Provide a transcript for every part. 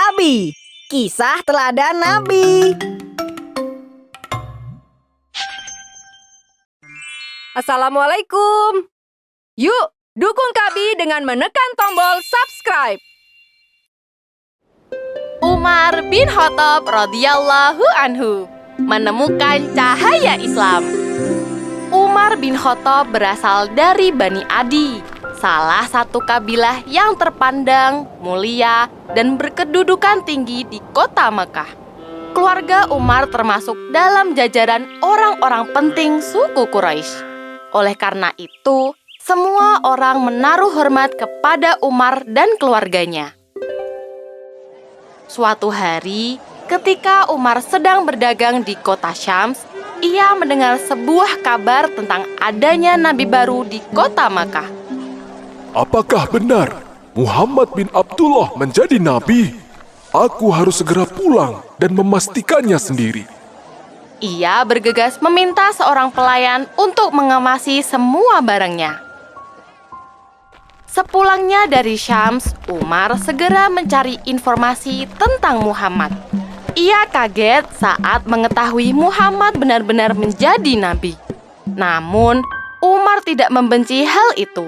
Kabi, kisah teladan Nabi. Assalamualaikum. Yuk, dukung Kabi dengan menekan tombol subscribe. Umar bin Khattab radhiyallahu anhu menemukan cahaya Islam. Umar bin Khattab berasal dari Bani Adi, salah satu kabilah yang terpandang mulia dan berkedudukan tinggi di kota Mekah. Keluarga Umar termasuk dalam jajaran orang-orang penting suku Quraisy. Oleh karena itu, semua orang menaruh hormat kepada Umar dan keluarganya. Suatu hari, ketika Umar sedang berdagang di kota Syams, ia mendengar sebuah kabar tentang adanya nabi baru di kota Makkah. Apakah benar Muhammad bin Abdullah menjadi nabi? Aku harus segera pulang dan memastikannya sendiri. Ia bergegas meminta seorang pelayan untuk mengemasi semua barangnya. Sepulangnya dari Syams, Umar segera mencari informasi tentang Muhammad. Ia kaget saat mengetahui Muhammad benar-benar menjadi nabi. Namun, Umar tidak membenci hal itu.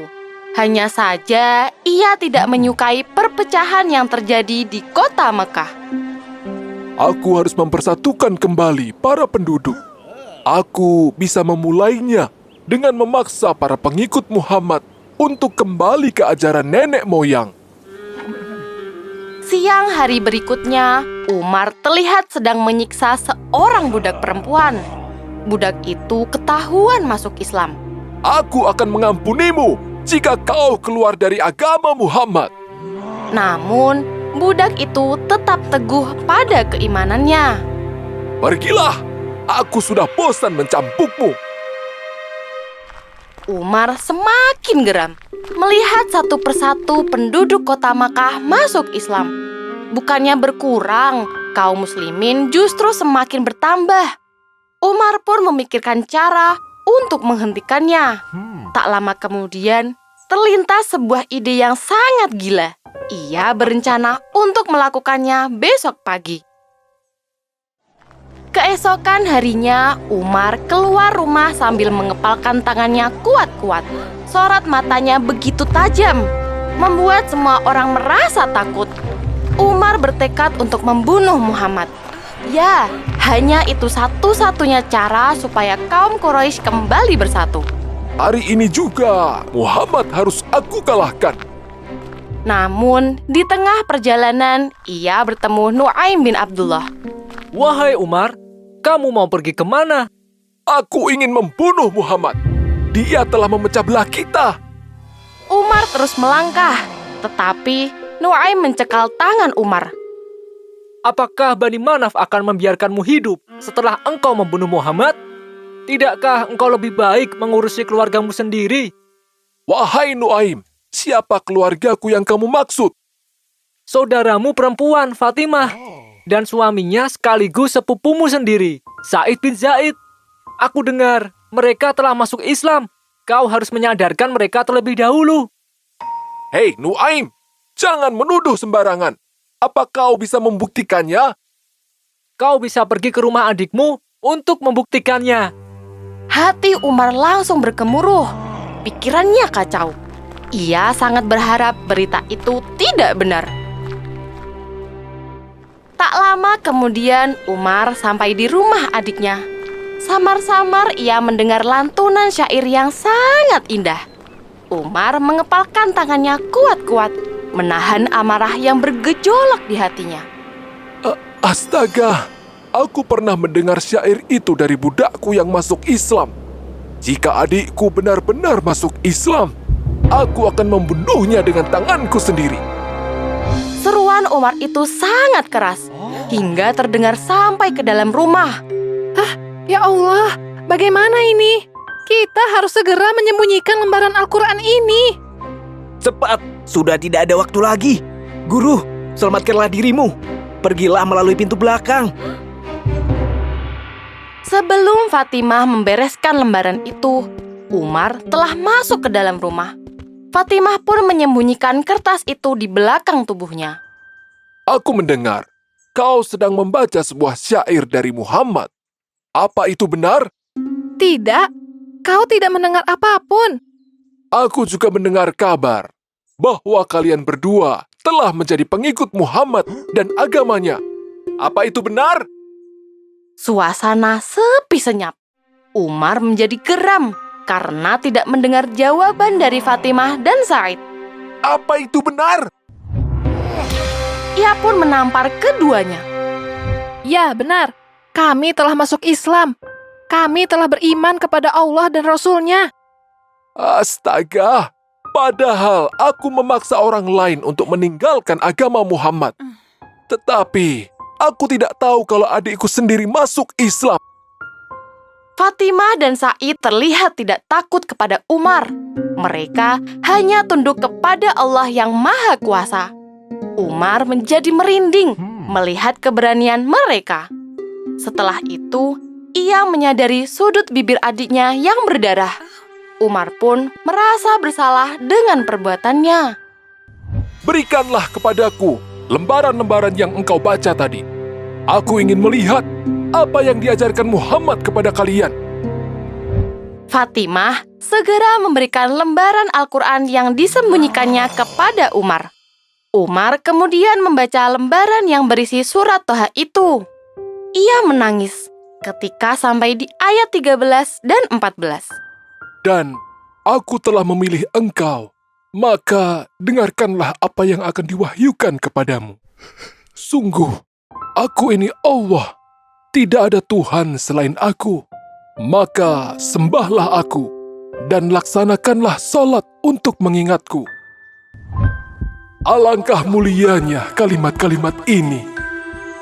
Hanya saja, ia tidak menyukai perpecahan yang terjadi di kota Mekah. Aku harus mempersatukan kembali para penduduk. Aku bisa memulainya dengan memaksa para pengikut Muhammad untuk kembali ke ajaran nenek moyang. Siang hari berikutnya, Umar terlihat sedang menyiksa seorang budak perempuan. Budak itu ketahuan masuk Islam. Aku akan mengampunimu jika kau keluar dari agama Muhammad. Namun, budak itu tetap teguh pada keimanannya. Pergilah, aku sudah bosan mencampukmu. Umar semakin geram melihat satu persatu penduduk kota Makkah masuk Islam. Bukannya berkurang, kaum muslimin justru semakin bertambah. Umar pun memikirkan cara untuk menghentikannya. Tak lama kemudian, terlintas sebuah ide yang sangat gila. Ia berencana untuk melakukannya besok pagi. Keesokan harinya, Umar keluar rumah sambil mengepalkan tangannya kuat-kuat. Sorot matanya begitu tajam, membuat semua orang merasa takut. Umar bertekad untuk membunuh Muhammad. Ya, hanya itu satu-satunya cara supaya kaum Quraisy kembali bersatu. Hari ini juga Muhammad harus aku kalahkan. Namun, di tengah perjalanan, ia bertemu Nu'aim bin Abdullah. Wahai Umar, kamu mau pergi kemana? Aku ingin membunuh Muhammad. Dia telah memecah belah kita. Umar terus melangkah, tetapi Nu'aim mencekal tangan Umar. Apakah Bani Manaf akan membiarkanmu hidup setelah engkau membunuh Muhammad? Tidakkah engkau lebih baik mengurusi keluargamu sendiri? Wahai Nu'aim, siapa keluargaku yang kamu maksud? Saudaramu perempuan, Fatimah, dan suaminya sekaligus sepupumu sendiri, Said bin Zaid. Aku dengar mereka telah masuk Islam. Kau harus menyadarkan mereka terlebih dahulu. Hei Nu'aim, jangan menuduh sembarangan. Apa kau bisa membuktikannya? Kau bisa pergi ke rumah adikmu untuk membuktikannya. Hati Umar langsung bergemuruh. Pikirannya kacau. Ia sangat berharap berita itu tidak benar. Tak lama kemudian, Umar sampai di rumah adiknya. Samar-samar ia mendengar lantunan syair yang sangat indah. Umar mengepalkan tangannya kuat-kuat, menahan amarah yang bergejolak di hatinya. Astaga, aku pernah mendengar syair itu dari budakku yang masuk Islam. Jika adikku benar-benar masuk Islam, aku akan membunuhnya dengan tanganku sendiri. Seruan Umar itu sangat keras, hingga terdengar sampai ke dalam rumah. Ya Allah, bagaimana ini? Kita harus segera menyembunyikan lembaran Al-Quran ini. Cepat, sudah tidak ada waktu lagi. Guru, selamatkanlah dirimu. Pergilah melalui pintu belakang. Sebelum Fatimah membereskan lembaran itu, Umar telah masuk ke dalam rumah. Fatimah pun menyembunyikan kertas itu di belakang tubuhnya. Aku mendengar kau sedang membaca sebuah syair dari Muhammad. Apa itu benar? Tidak, kau tidak mendengar apapun. Aku juga mendengar kabar bahwa kalian berdua telah menjadi pengikut Muhammad dan agamanya. Apa itu benar? Suasana sepi senyap. Umar menjadi geram karena tidak mendengar jawaban dari Fatimah dan Sa'id. Apa itu benar? Ia pun menampar keduanya. Ya, benar. Kami telah masuk Islam. Kami telah beriman kepada Allah dan Rasul-Nya. Astaga, padahal aku memaksa orang lain untuk meninggalkan agama Muhammad. Tetapi, aku tidak tahu kalau adikku sendiri masuk Islam. Fatimah dan Sa'id terlihat tidak takut kepada Umar. Mereka hanya tunduk kepada Allah yang Maha Kuasa. Umar menjadi merinding melihat keberanian mereka. Setelah itu, ia menyadari sudut bibir adiknya yang berdarah. Umar pun merasa bersalah dengan perbuatannya. Berikanlah kepadaku lembaran-lembaran yang engkau baca tadi. Aku ingin melihat apa yang diajarkan Muhammad kepada kalian. Fatimah segera memberikan lembaran Al-Quran yang disembunyikannya kepada Umar. Umar kemudian membaca lembaran yang berisi surat Toha itu. Ia menangis ketika sampai di ayat 13 dan 14. Dan aku telah memilih engkau, maka dengarkanlah apa yang akan diwahyukan kepadamu. Sungguh, aku ini Allah, tidak ada Tuhan selain aku. Maka sembahlah aku, dan laksanakanlah salat untuk mengingatku. Alangkah mulianya kalimat-kalimat ini.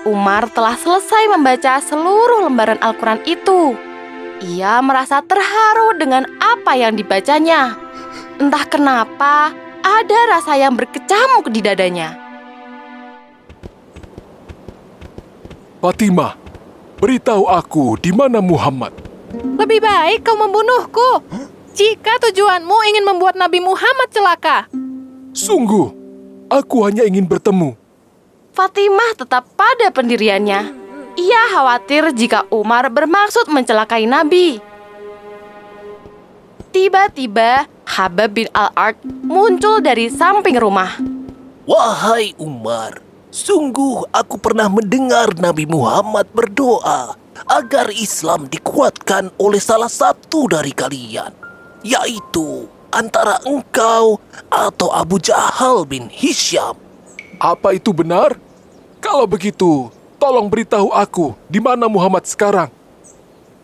Umar telah selesai membaca seluruh lembaran Al-Quran itu. Ia merasa terharu dengan apa yang dibacanya. Entah kenapa, ada rasa yang berkecamuk di dadanya. Fatimah, beritahu aku di mana Muhammad. Lebih baik kau membunuhku. Jika tujuanmu ingin membuat Nabi Muhammad celaka. Sungguh, aku hanya ingin bertemu. Fatimah tetap pada pendiriannya. Ia khawatir jika Umar bermaksud mencelakai Nabi. Tiba-tiba, Habab bin Al-Ard muncul dari samping rumah. Wahai Umar, sungguh aku pernah mendengar Nabi Muhammad berdoa agar Islam dikuatkan oleh salah satu dari kalian, yaitu antara engkau atau Abu Jahal bin Hisham. Apa itu benar? Kalau begitu, tolong beritahu aku di mana Muhammad sekarang.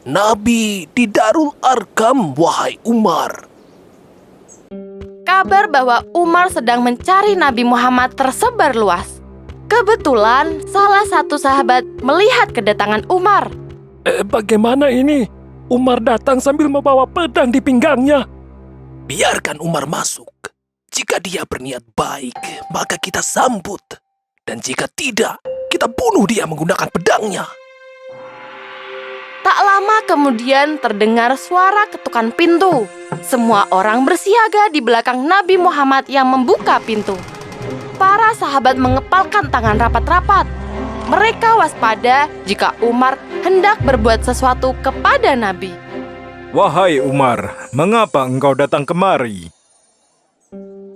Nabi di Darul Arkam, wahai Umar. Kabar bahwa Umar sedang mencari Nabi Muhammad tersebar luas. Kebetulan salah satu sahabat melihat kedatangan Umar. Bagaimana ini? Umar datang sambil membawa pedang di pinggangnya. Biarkan Umar masuk. Jika dia berniat baik, maka kita sambut. Dan jika tidak, kita bunuh dia menggunakan pedangnya. Tak lama kemudian terdengar suara ketukan pintu. Semua orang bersiaga di belakang Nabi Muhammad yang membuka pintu. Para sahabat mengepalkan tangan rapat-rapat. Mereka waspada jika Umar hendak berbuat sesuatu kepada Nabi. Wahai Umar, mengapa engkau datang kemari?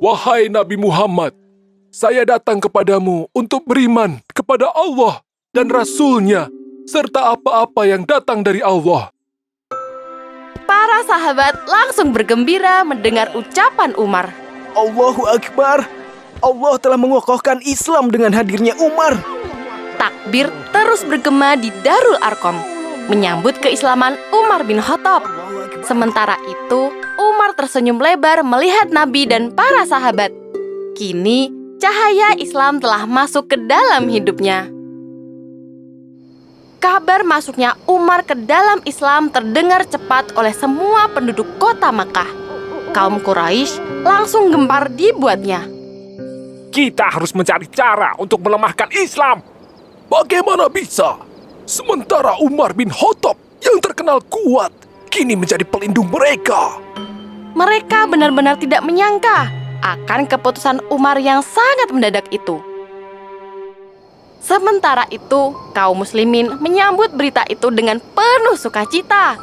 Wahai Nabi Muhammad, saya datang kepadamu untuk beriman kepada Allah dan Rasul-Nya, serta apa-apa yang datang dari Allah. Para sahabat langsung bergembira mendengar ucapan Umar. Allahu Akbar. Allah telah mengokohkan Islam dengan hadirnya Umar. Takbir terus bergema di Darul Arkom, menyambut keislaman Umar bin Khattab. Sementara itu, Umar tersenyum lebar melihat Nabi dan para sahabat. Kini, cahaya Islam telah masuk ke dalam hidupnya. Kabar masuknya Umar ke dalam Islam terdengar cepat oleh semua penduduk kota Makkah. Kaum Quraisy langsung gempar dibuatnya. Kita harus mencari cara untuk melemahkan Islam. Bagaimana bisa? Sementara Umar bin Khattab yang terkenal kuat, kini menjadi pelindung mereka. Mereka benar-benar tidak menyangka akan keputusan Umar yang sangat mendadak itu. Sementara itu, kaum muslimin menyambut berita itu dengan penuh sukacita.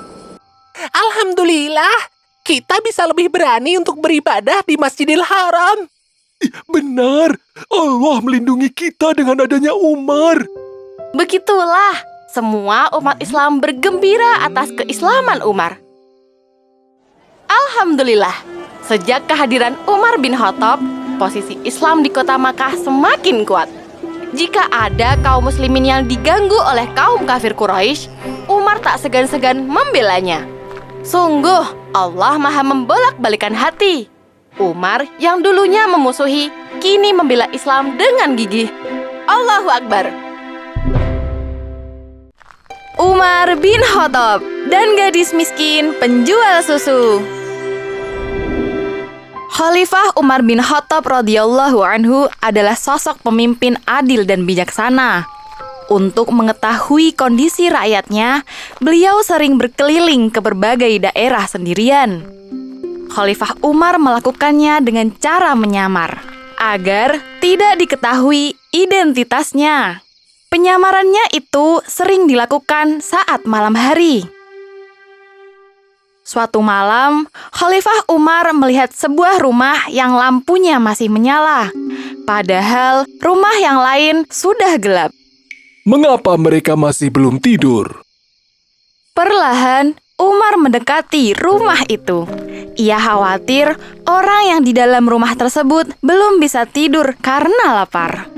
Alhamdulillah, kita bisa lebih berani untuk beribadah di Masjidil Haram. Benar, Allah melindungi kita dengan adanya Umar. Begitulah, semua umat Islam bergembira atas keislaman Umar. Alhamdulillah, sejak kehadiran Umar bin Khattab, posisi Islam di kota Makkah semakin kuat. Jika ada kaum muslimin yang diganggu oleh kaum kafir Quraisy, Umar tak segan-segan membelanya. Sungguh, Allah maha membolak-balikan hati. Umar yang dulunya memusuhi, kini membela Islam dengan gigih. Allahu Akbar. Umar bin Khattab dan gadis miskin penjual susu. Khalifah Umar bin Khattab radhiyallahu anhu adalah sosok pemimpin adil dan bijaksana. Untuk mengetahui kondisi rakyatnya, beliau sering berkeliling ke berbagai daerah sendirian. Khalifah Umar melakukannya dengan cara menyamar, agar tidak diketahui identitasnya. Penyamarannya itu sering dilakukan saat malam hari. Suatu malam, Khalifah Umar melihat sebuah rumah yang lampunya masih menyala. Padahal rumah yang lain sudah gelap. Mengapa mereka masih belum tidur? Perlahan, Umar mendekati rumah itu. Ia khawatir orang yang di dalam rumah tersebut belum bisa tidur karena lapar.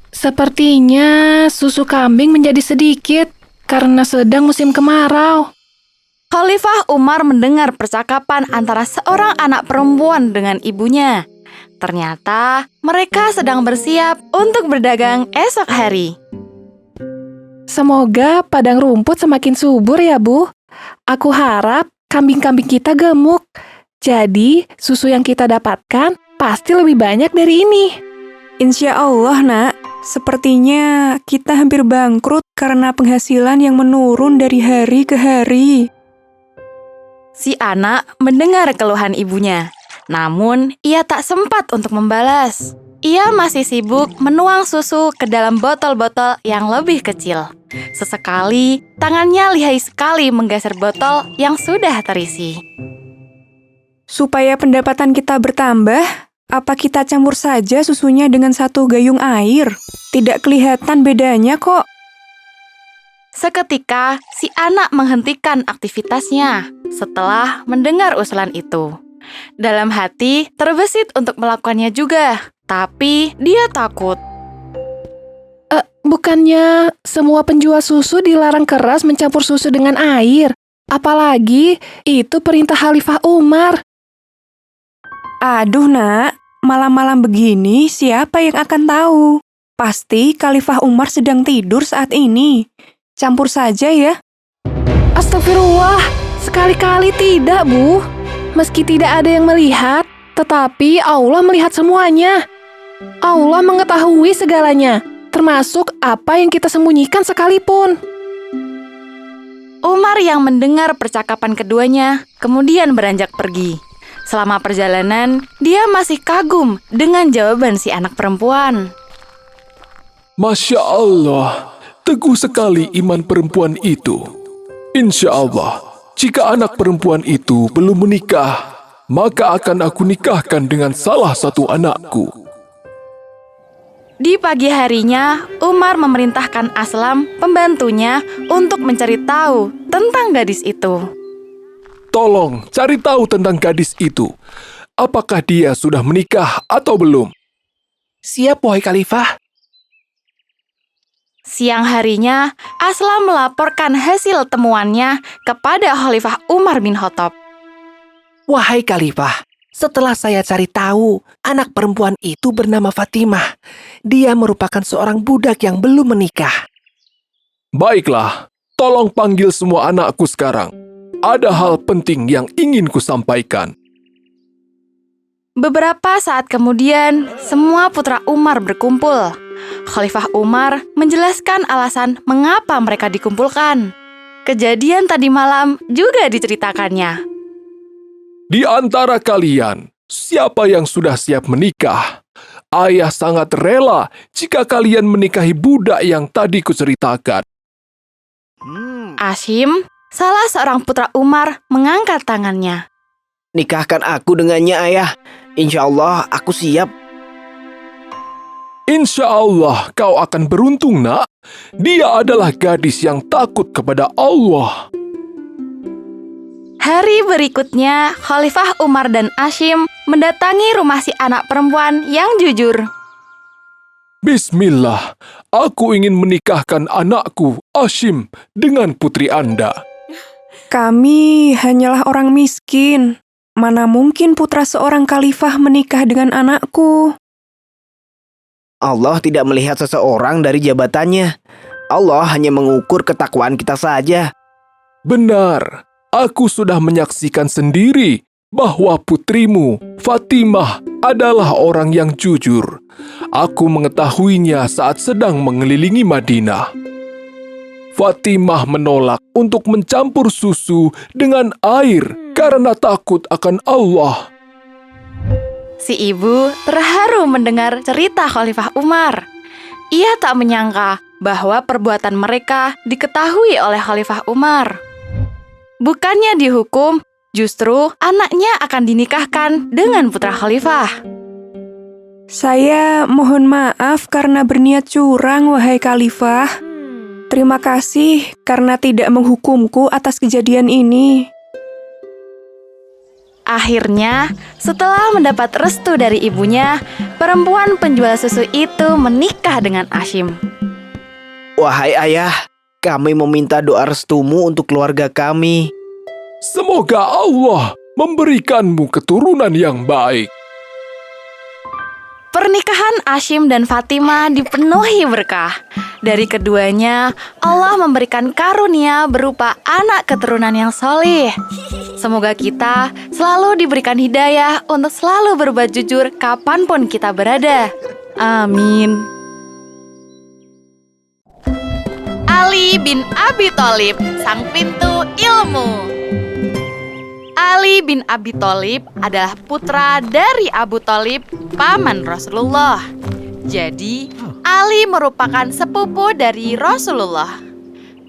Sepertinya susu kambing menjadi sedikit karena sedang musim kemarau. Khalifah Umar mendengar percakapan antara seorang anak perempuan dengan ibunya. Ternyata mereka sedang bersiap untuk berdagang esok hari. Semoga padang rumput semakin subur ya, Bu. Aku harap kambing-kambing kita gemuk. Jadi susu yang kita dapatkan pasti lebih banyak dari ini. Insya Allah, Nak. Sepertinya kita hampir bangkrut karena penghasilan yang menurun dari hari ke hari. Si anak mendengar keluhan ibunya, namun ia tak sempat untuk membalas. Ia masih sibuk menuang susu ke dalam botol-botol yang lebih kecil. Sesekali, tangannya lihai sekali menggeser botol yang sudah terisi. Supaya pendapatan kita bertambah, apa kita campur saja susunya dengan satu gayung air? Tidak kelihatan bedanya kok. Seketika, si anak menghentikan aktivitasnya setelah mendengar usulan itu. Dalam hati, terbesit untuk melakukannya juga, tapi dia takut. Bukannya semua penjual susu dilarang keras mencampur susu dengan air? Apalagi itu perintah Khalifah Umar. Aduh, Nak. Malam-malam begini siapa yang akan tahu? Pasti Khalifah Umar sedang tidur saat ini. Campur saja ya. Astagfirullah, sekali-kali tidak, Bu. Meski tidak ada yang melihat, tetapi Allah melihat semuanya. Allah mengetahui segalanya, termasuk apa yang kita sembunyikan sekalipun. Umar yang mendengar percakapan keduanya, kemudian beranjak pergi. Selama perjalanan, dia masih kagum dengan jawaban si anak perempuan. Masya Allah, teguh sekali iman perempuan itu. Insya Allah, jika anak perempuan itu belum menikah, maka akan aku nikahkan dengan salah satu anakku. Di pagi harinya, Umar memerintahkan Aslam, pembantunya, untuk mencari tahu tentang gadis itu. Tolong cari tahu tentang gadis itu. Apakah dia sudah menikah atau belum? Siap, wahai Khalifah. Siang harinya, Aslam melaporkan hasil temuannya kepada Khalifah Umar bin Khattab. Wahai Khalifah, setelah saya cari tahu, anak perempuan itu bernama Fatimah. Dia merupakan seorang budak yang belum menikah. Baiklah, tolong panggil semua anakku sekarang. Ada hal penting yang ingin kusampaikan. Beberapa saat kemudian, semua putra Umar berkumpul. Khalifah Umar menjelaskan alasan mengapa mereka dikumpulkan. Kejadian tadi malam juga diceritakannya. Di antara kalian, siapa yang sudah siap menikah? Ayah sangat rela jika kalian menikahi budak yang tadi kuceritakan. Ashim, salah seorang putra Umar, mengangkat tangannya. Nikahkan aku dengannya, ayah. Insya Allah aku siap. Insya Allah kau akan beruntung, nak. Dia adalah gadis yang takut kepada Allah. Hari berikutnya, Khalifah Umar dan Ashim mendatangi rumah si anak perempuan yang jujur. Bismillah, aku ingin menikahkan anakku, Ashim, dengan putri Anda. Kami hanyalah orang miskin. Mana mungkin putra seorang khalifah menikah dengan anakku? Allah tidak melihat seseorang dari jabatannya. Allah hanya mengukur ketakwaan kita saja. Benar, aku sudah menyaksikan sendiri bahwa putrimu, Fatimah, adalah orang yang jujur. Aku mengetahuinya saat sedang mengelilingi Madinah. Fatimah menolak untuk mencampur susu dengan air karena takut akan Allah. Si ibu terharu mendengar cerita Khalifah Umar. Ia tak menyangka bahwa perbuatan mereka diketahui oleh Khalifah Umar. Bukannya dihukum, justru anaknya akan dinikahkan dengan putra khalifah. Saya mohon maaf karena berniat curang, wahai khalifah. Terima kasih karena tidak menghukumku atas kejadian ini. Akhirnya, setelah mendapat restu dari ibunya, perempuan penjual susu itu menikah dengan Ashim. Wahai ayah, kami meminta doa restumu untuk keluarga kami. Semoga Allah memberikanmu keturunan yang baik. Pernikahan Ashim dan Fatimah dipenuhi berkah. Dari keduanya, Allah memberikan karunia berupa anak keturunan yang soleh. Semoga kita selalu diberikan hidayah untuk selalu berbuat jujur kapanpun kita berada. Amin. Ali bin Abi Thalib, sang pintu ilmu. Ali bin Abi Thalib adalah putra dari Abu Thalib, paman Rasulullah. Jadi, Ali merupakan sepupu dari Rasulullah.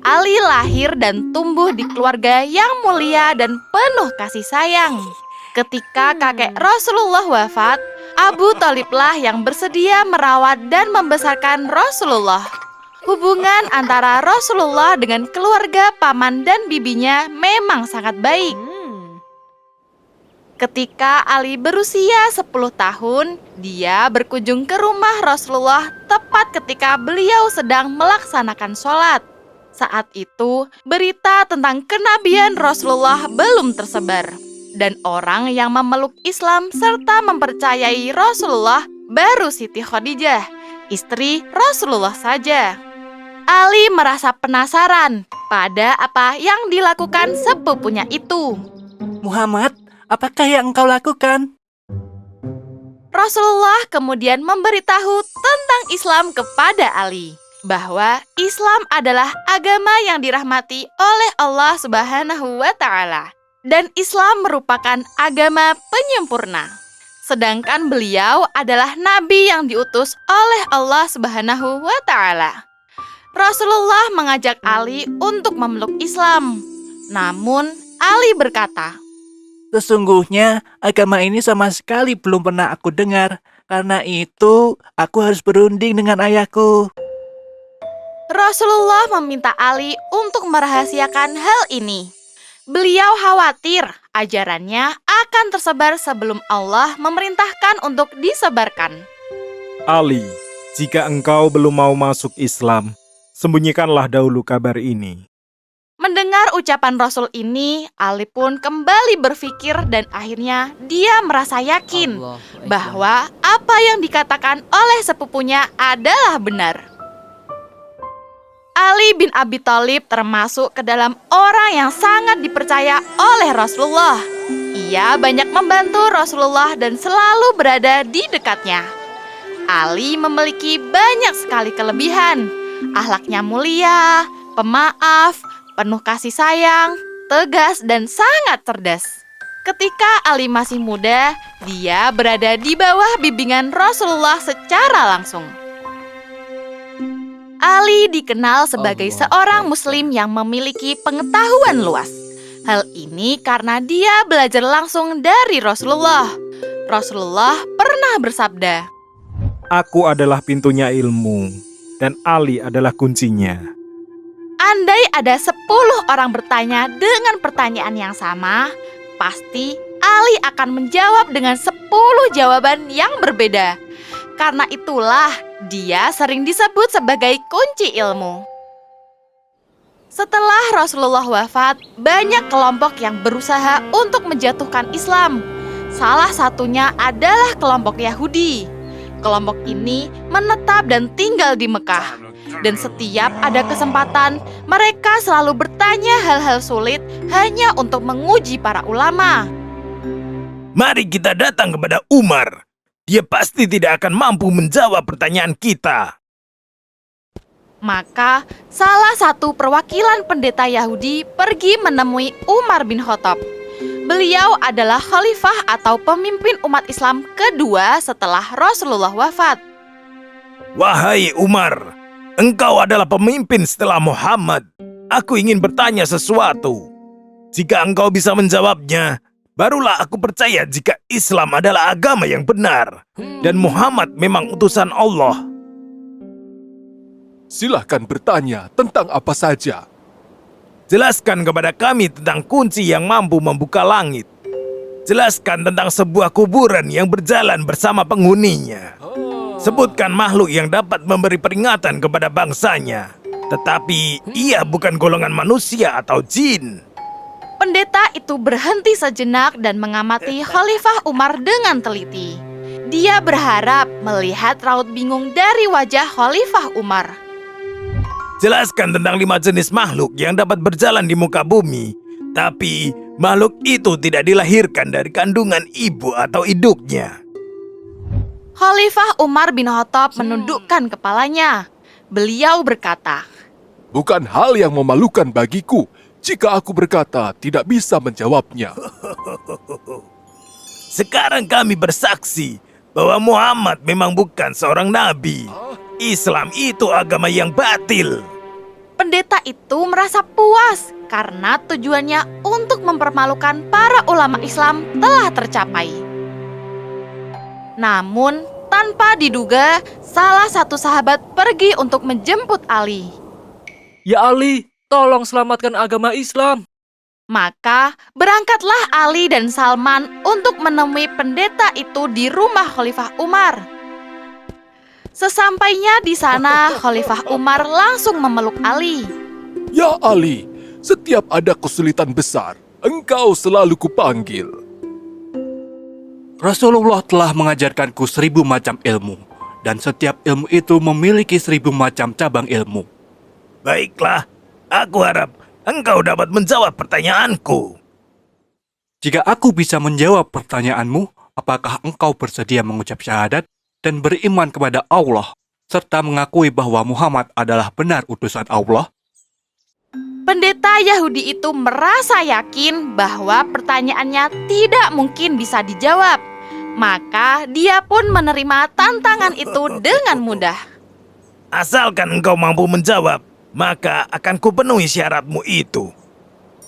Ali lahir dan tumbuh di keluarga yang mulia dan penuh kasih sayang. Ketika kakek Rasulullah wafat, Abu Thaliblah yang bersedia merawat dan membesarkan Rasulullah. Hubungan antara Rasulullah dengan keluarga paman dan bibinya memang sangat baik. Ketika Ali berusia 10 tahun, dia berkunjung ke rumah Rasulullah tepat ketika beliau sedang melaksanakan sholat. Saat itu, berita tentang kenabian Rasulullah belum tersebar. Dan orang yang memeluk Islam serta mempercayai Rasulullah baru Siti Khadijah, istri Rasulullah saja. Ali merasa penasaran pada apa yang dilakukan sepupunya itu. Muhammad, apakah yang engkau lakukan? Rasulullah kemudian memberitahu tentang Islam kepada Ali, bahwa Islam adalah agama yang dirahmati oleh Allah Subhanahu wa Ta'ala, dan Islam merupakan agama penyempurna. Sedangkan beliau adalah nabi yang diutus oleh Allah Subhanahu wa Ta'ala. Rasulullah mengajak Ali untuk memeluk Islam. Namun Ali berkata, Sesungguhnya agama ini sama sekali belum pernah aku dengar. Karena itu aku harus berunding dengan ayahku. Rasulullah meminta Ali untuk merahasiakan hal ini. Beliau khawatir ajarannya akan tersebar sebelum Allah memerintahkan untuk disebarkan. Ali, jika engkau belum mau masuk Islam, sembunyikanlah dahulu kabar ini. Mendengar ucapan Rasul ini, Ali pun kembali berpikir dan akhirnya dia merasa yakin bahwa apa yang dikatakan oleh sepupunya adalah benar. Ali bin Abi Thalib termasuk ke dalam orang yang sangat dipercaya oleh Rasulullah. Ia banyak membantu Rasulullah dan selalu berada di dekatnya. Ali memiliki banyak sekali kelebihan. Akhlaknya mulia, pemaaf, penuh kasih sayang, tegas, dan sangat cerdas. Ketika Ali masih muda, dia berada di bawah bimbingan Rasulullah secara langsung. Ali dikenal sebagai seorang Muslim yang memiliki pengetahuan luas. Hal ini karena dia belajar langsung dari Rasulullah. Rasulullah pernah bersabda, Aku adalah pintunya ilmu, dan Ali adalah kuncinya. andai ada 10 orang bertanya dengan pertanyaan yang sama, pasti Ali akan menjawab dengan 10 jawaban yang berbeda. Karena itulah dia sering disebut sebagai kunci ilmu. Setelah Rasulullah wafat, banyak kelompok yang berusaha untuk menjatuhkan Islam. Salah satunya adalah kelompok Yahudi. Kelompok ini menetap dan tinggal di Mekah. Dan setiap ada kesempatan, mereka selalu bertanya hal-hal sulit hanya untuk menguji para ulama. Mari kita datang kepada Umar. Dia pasti tidak akan mampu menjawab pertanyaan kita. Maka, salah satu perwakilan pendeta Yahudi pergi menemui Umar bin Khattab. Beliau adalah khalifah atau pemimpin umat Islam kedua setelah Rasulullah wafat. Wahai Umar, engkau adalah pemimpin setelah Muhammad. Aku ingin bertanya sesuatu. Jika engkau bisa menjawabnya, barulah aku percaya jika Islam adalah agama yang benar dan Muhammad memang utusan Allah. Silahkan bertanya tentang apa saja. Jelaskan kepada kami tentang kunci yang mampu membuka langit. Jelaskan tentang sebuah kuburan yang berjalan bersama penghuninya. Sebutkan makhluk yang dapat memberi peringatan kepada bangsanya, tetapi ia bukan golongan manusia atau jin. Pendeta itu berhenti sejenak dan mengamati Khalifah Umar dengan teliti. Dia berharap melihat raut bingung dari wajah Khalifah Umar. Jelaskan tentang 5 jenis makhluk yang dapat berjalan di muka bumi, tapi makhluk itu tidak dilahirkan dari kandungan ibu atau induknya. Khalifah Umar bin Khattab menundukkan kepalanya. Beliau berkata, Bukan hal yang memalukan bagiku jika aku berkata tidak bisa menjawabnya. Sekarang kami bersaksi bahwa Muhammad memang bukan seorang nabi. Islam itu agama yang batil. Pendeta itu merasa puas karena tujuannya untuk mempermalukan para ulama Islam telah tercapai. Namun, tanpa diduga, salah satu sahabat pergi untuk menjemput Ali. Ya Ali, tolong selamatkan agama Islam. Maka, berangkatlah Ali dan Salman untuk menemui pendeta itu di rumah Khalifah Umar. Sesampainya di sana, Khalifah Umar langsung memeluk Ali. Ya Ali, setiap ada kesulitan besar, engkau selalu kupanggil. Rasulullah telah mengajarkanku 1000 macam ilmu, dan setiap ilmu itu memiliki 1000 macam cabang ilmu. Baiklah, aku harap engkau dapat menjawab pertanyaanku. Jika aku bisa menjawab pertanyaanmu, apakah engkau bersedia mengucap syahadat dan beriman kepada Allah, serta mengakui bahwa Muhammad adalah benar utusan Allah? Pendeta Yahudi itu merasa yakin bahwa pertanyaannya tidak mungkin bisa dijawab. Maka dia pun menerima tantangan itu dengan mudah. Asalkan engkau mampu menjawab, maka akan kupenuhi syaratmu itu.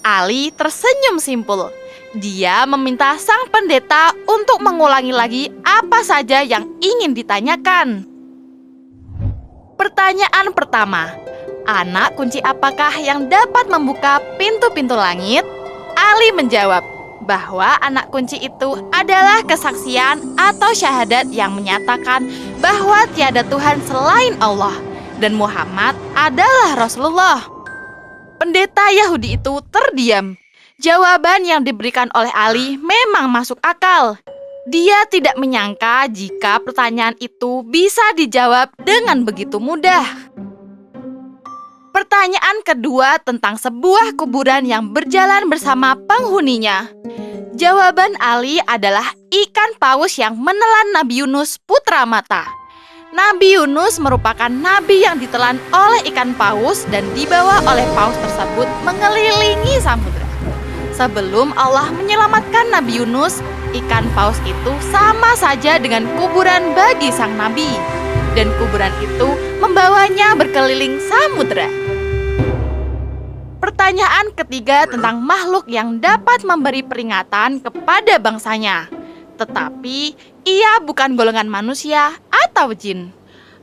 Ali tersenyum simpul. Dia meminta sang pendeta untuk mengulangi lagi apa saja yang ingin ditanyakan. Pertanyaan pertama, anak kunci apakah yang dapat membuka pintu-pintu langit? Ali menjawab bahwa anak kunci itu adalah kesaksian atau syahadat yang menyatakan bahwa tiada Tuhan selain Allah dan Muhammad adalah Rasulullah. Pendeta Yahudi itu terdiam. Jawaban yang diberikan oleh Ali memang masuk akal. Dia tidak menyangka jika pertanyaan itu bisa dijawab dengan begitu mudah. Pertanyaan kedua tentang sebuah kuburan yang berjalan bersama penghuninya. Jawaban Ali adalah ikan paus yang menelan Nabi Yunus putra mata. Nabi Yunus merupakan nabi yang ditelan oleh ikan paus dan dibawa oleh paus tersebut mengelilingi samudera. Sebelum Allah menyelamatkan Nabi Yunus, ikan paus itu sama saja dengan kuburan bagi sang nabi. Dan kuburan itu membawanya berkeliling samudera. Pertanyaan ketiga tentang makhluk yang dapat memberi peringatan kepada bangsanya. Tetapi ia bukan golongan manusia atau jin.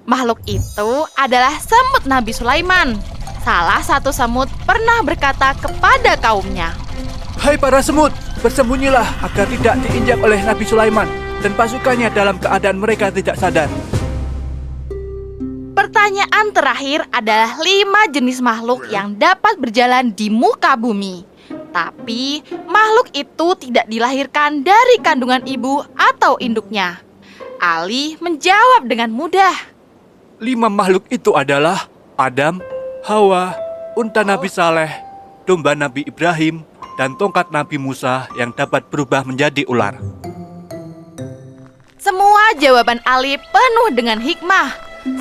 Makhluk itu adalah semut Nabi Sulaiman. Salah satu semut pernah berkata kepada kaumnya, Hai para semut, bersembunyilah agar tidak diinjak oleh Nabi Sulaiman dan pasukannya dalam keadaan mereka tidak sadar. Pertanyaan terakhir adalah 5 jenis makhluk yang dapat berjalan di muka bumi. Tapi makhluk itu tidak dilahirkan dari kandungan ibu atau induknya. Ali menjawab dengan mudah. 5 makhluk itu adalah Adam, Hawa, unta Nabi Saleh, domba Nabi Ibrahim, dan tongkat Nabi Musa yang dapat berubah menjadi ular. Semua jawaban Ali penuh dengan hikmah.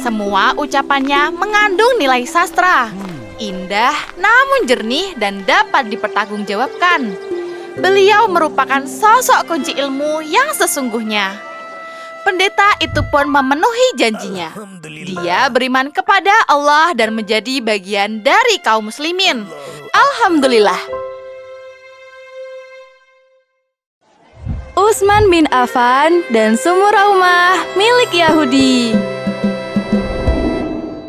Semua ucapannya mengandung nilai sastra. Indah namun jernih dan dapat dipertanggungjawabkan. Beliau merupakan sosok kunci ilmu yang sesungguhnya. Pendeta itu pun memenuhi janjinya. Dia beriman kepada Allah dan menjadi bagian dari kaum muslimin. Alhamdulillah. Utsman bin Affan dan sumur rumah milik Yahudi.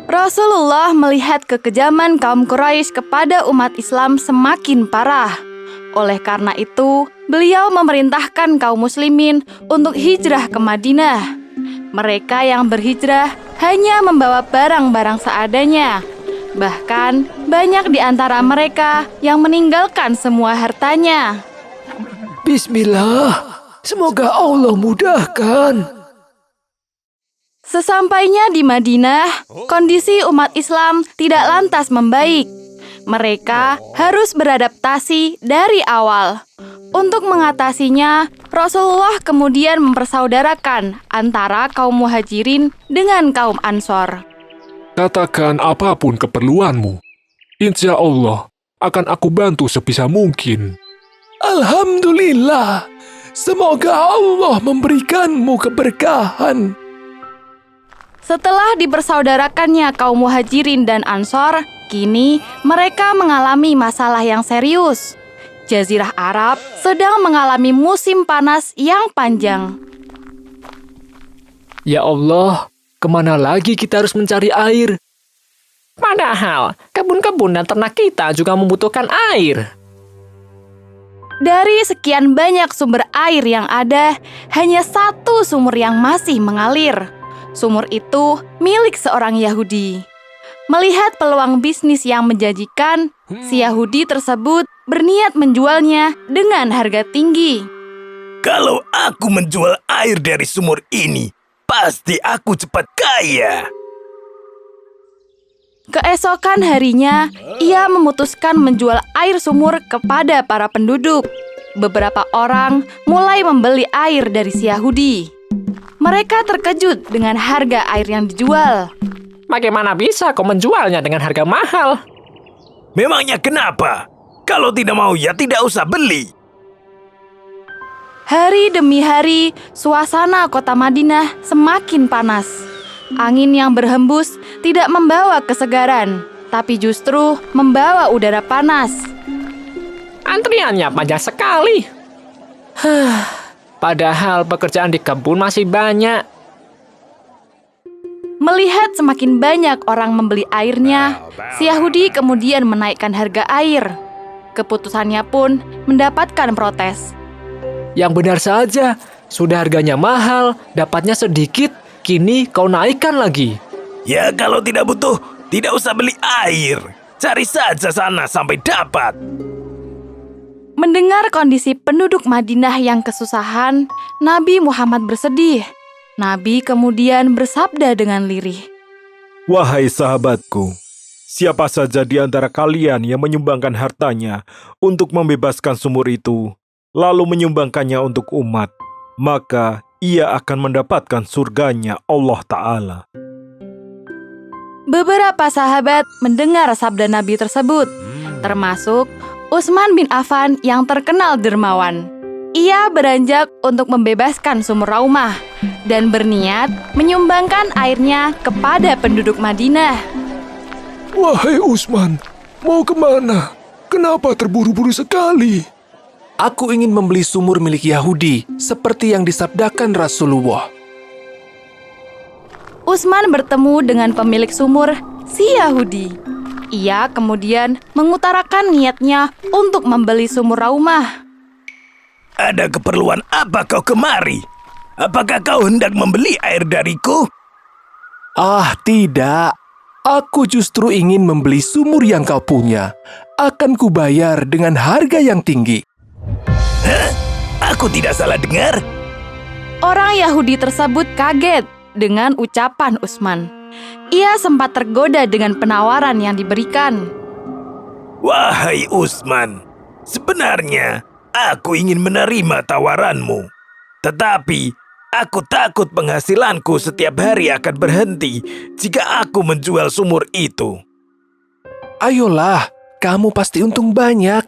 Rasulullah melihat kekejaman kaum Quraisy kepada umat Islam semakin parah. Oleh karena itu, beliau memerintahkan kaum muslimin untuk hijrah ke Madinah. Mereka yang berhijrah hanya membawa barang-barang seadanya. Bahkan, banyak di antara mereka yang meninggalkan semua hartanya. Bismillah, semoga Allah mudahkan. Sesampainya di Madinah, kondisi umat Islam tidak lantas membaik. Mereka harus beradaptasi dari awal. Untuk mengatasinya, Rasulullah kemudian mempersaudarakan antara kaum muhajirin dengan kaum ansor. Katakan apapun keperluanmu. Insya Allah akan aku bantu sebisa mungkin. Alhamdulillah, semoga Allah memberikanmu keberkahan. Setelah dipersaudarakannya kaum muhajirin dan ansor, kini mereka mengalami masalah yang serius. Jazirah Arab sedang mengalami musim panas yang panjang. Ya Allah, kemana lagi kita harus mencari air? Padahal kebun-kebun dan ternak kita juga membutuhkan air. Dari sekian banyak sumber air yang ada, hanya satu sumur yang masih mengalir. Sumur itu milik seorang Yahudi. Melihat peluang bisnis yang menjanjikan, si Yahudi tersebut berniat menjualnya dengan harga tinggi. Kalau aku menjual air dari sumur ini, pasti aku cepat kaya. Keesokan harinya, ia memutuskan menjual air sumur kepada para penduduk. Beberapa orang mulai membeli air dari si Yahudi. Mereka terkejut dengan harga air yang dijual. Bagaimana bisa kau menjualnya dengan harga mahal? Memangnya kenapa? Kalau tidak mau ya tidak usah beli. Hari demi hari, suasana kota Madinah semakin panas. Angin yang berhembus tidak membawa kesegaran, tapi justru membawa udara panas. Antriannya panjang sekali. Padahal pekerjaan di kebun masih banyak. Melihat semakin banyak orang membeli airnya, si Yahudi kemudian menaikkan harga air. Keputusannya pun mendapatkan protes. Yang benar saja, sudah harganya mahal, dapatnya sedikit, kini kau naikkan lagi. Ya kalau tidak butuh, tidak usah beli air. Cari saja sana sampai dapat. Mendengar kondisi penduduk Madinah yang kesusahan, Nabi Muhammad bersedih. Nabi kemudian bersabda dengan lirih, Wahai sahabatku, siapa saja di antara kalian yang menyumbangkan hartanya untuk membebaskan sumur itu, lalu menyumbangkannya untuk umat, maka ia akan mendapatkan surganya Allah Ta'ala. Beberapa sahabat mendengar sabda Nabi tersebut, termasuk Utsman bin Affan yang terkenal dermawan. Ia beranjak untuk membebaskan sumur Raumah dan berniat menyumbangkan airnya kepada penduduk Madinah. Wahai Utsman, mau kemana? Kenapa terburu-buru sekali? Aku ingin membeli sumur milik Yahudi, seperti yang disabdakan Rasulullah. Utsman bertemu dengan pemilik sumur, si Yahudi. Ia kemudian mengutarakan niatnya untuk membeli sumur Raumah. Ada keperluan apa kau kemari? Apakah kau hendak membeli air dariku? Ah, tidak. Aku justru ingin membeli sumur yang kau punya. Akan kubayar dengan harga yang tinggi. Hah? Aku tidak salah dengar? Orang Yahudi tersebut kaget dengan ucapan Utsman. Ia sempat tergoda dengan penawaran yang diberikan. Wahai Utsman, sebenarnya aku ingin menerima tawaranmu. Tetapi aku takut penghasilanku setiap hari akan berhenti jika aku menjual sumur itu. Ayolah, kamu pasti untung banyak.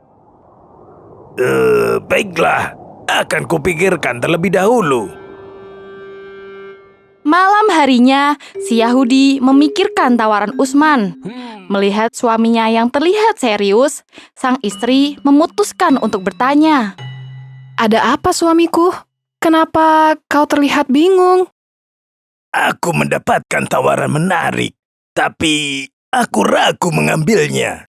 Baiklah, akan kupikirkan terlebih dahulu. Malam harinya, si Yahudi memikirkan tawaran Utsman. Melihat suaminya yang terlihat serius, sang istri memutuskan untuk bertanya. Ada apa suamiku? Kenapa kau terlihat bingung? Aku mendapatkan tawaran menarik, tapi aku ragu mengambilnya.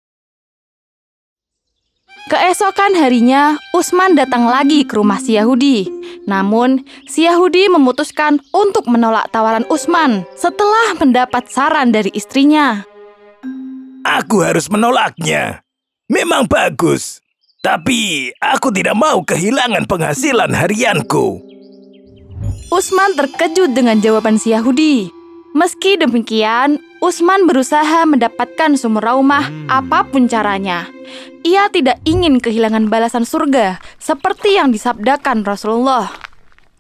Keesokan harinya, Utsman datang lagi ke rumah si Yahudi. Namun, si Yahudi memutuskan untuk menolak tawaran Utsman setelah mendapat saran dari istrinya. Aku harus menolaknya. Memang bagus, tapi aku tidak mau kehilangan penghasilan harianku. Utsman terkejut dengan jawaban si Yahudi. Meski demikian, Utsman berusaha mendapatkan sumur Raumah apapun caranya. Ia tidak ingin kehilangan balasan surga seperti yang disabdakan Rasulullah.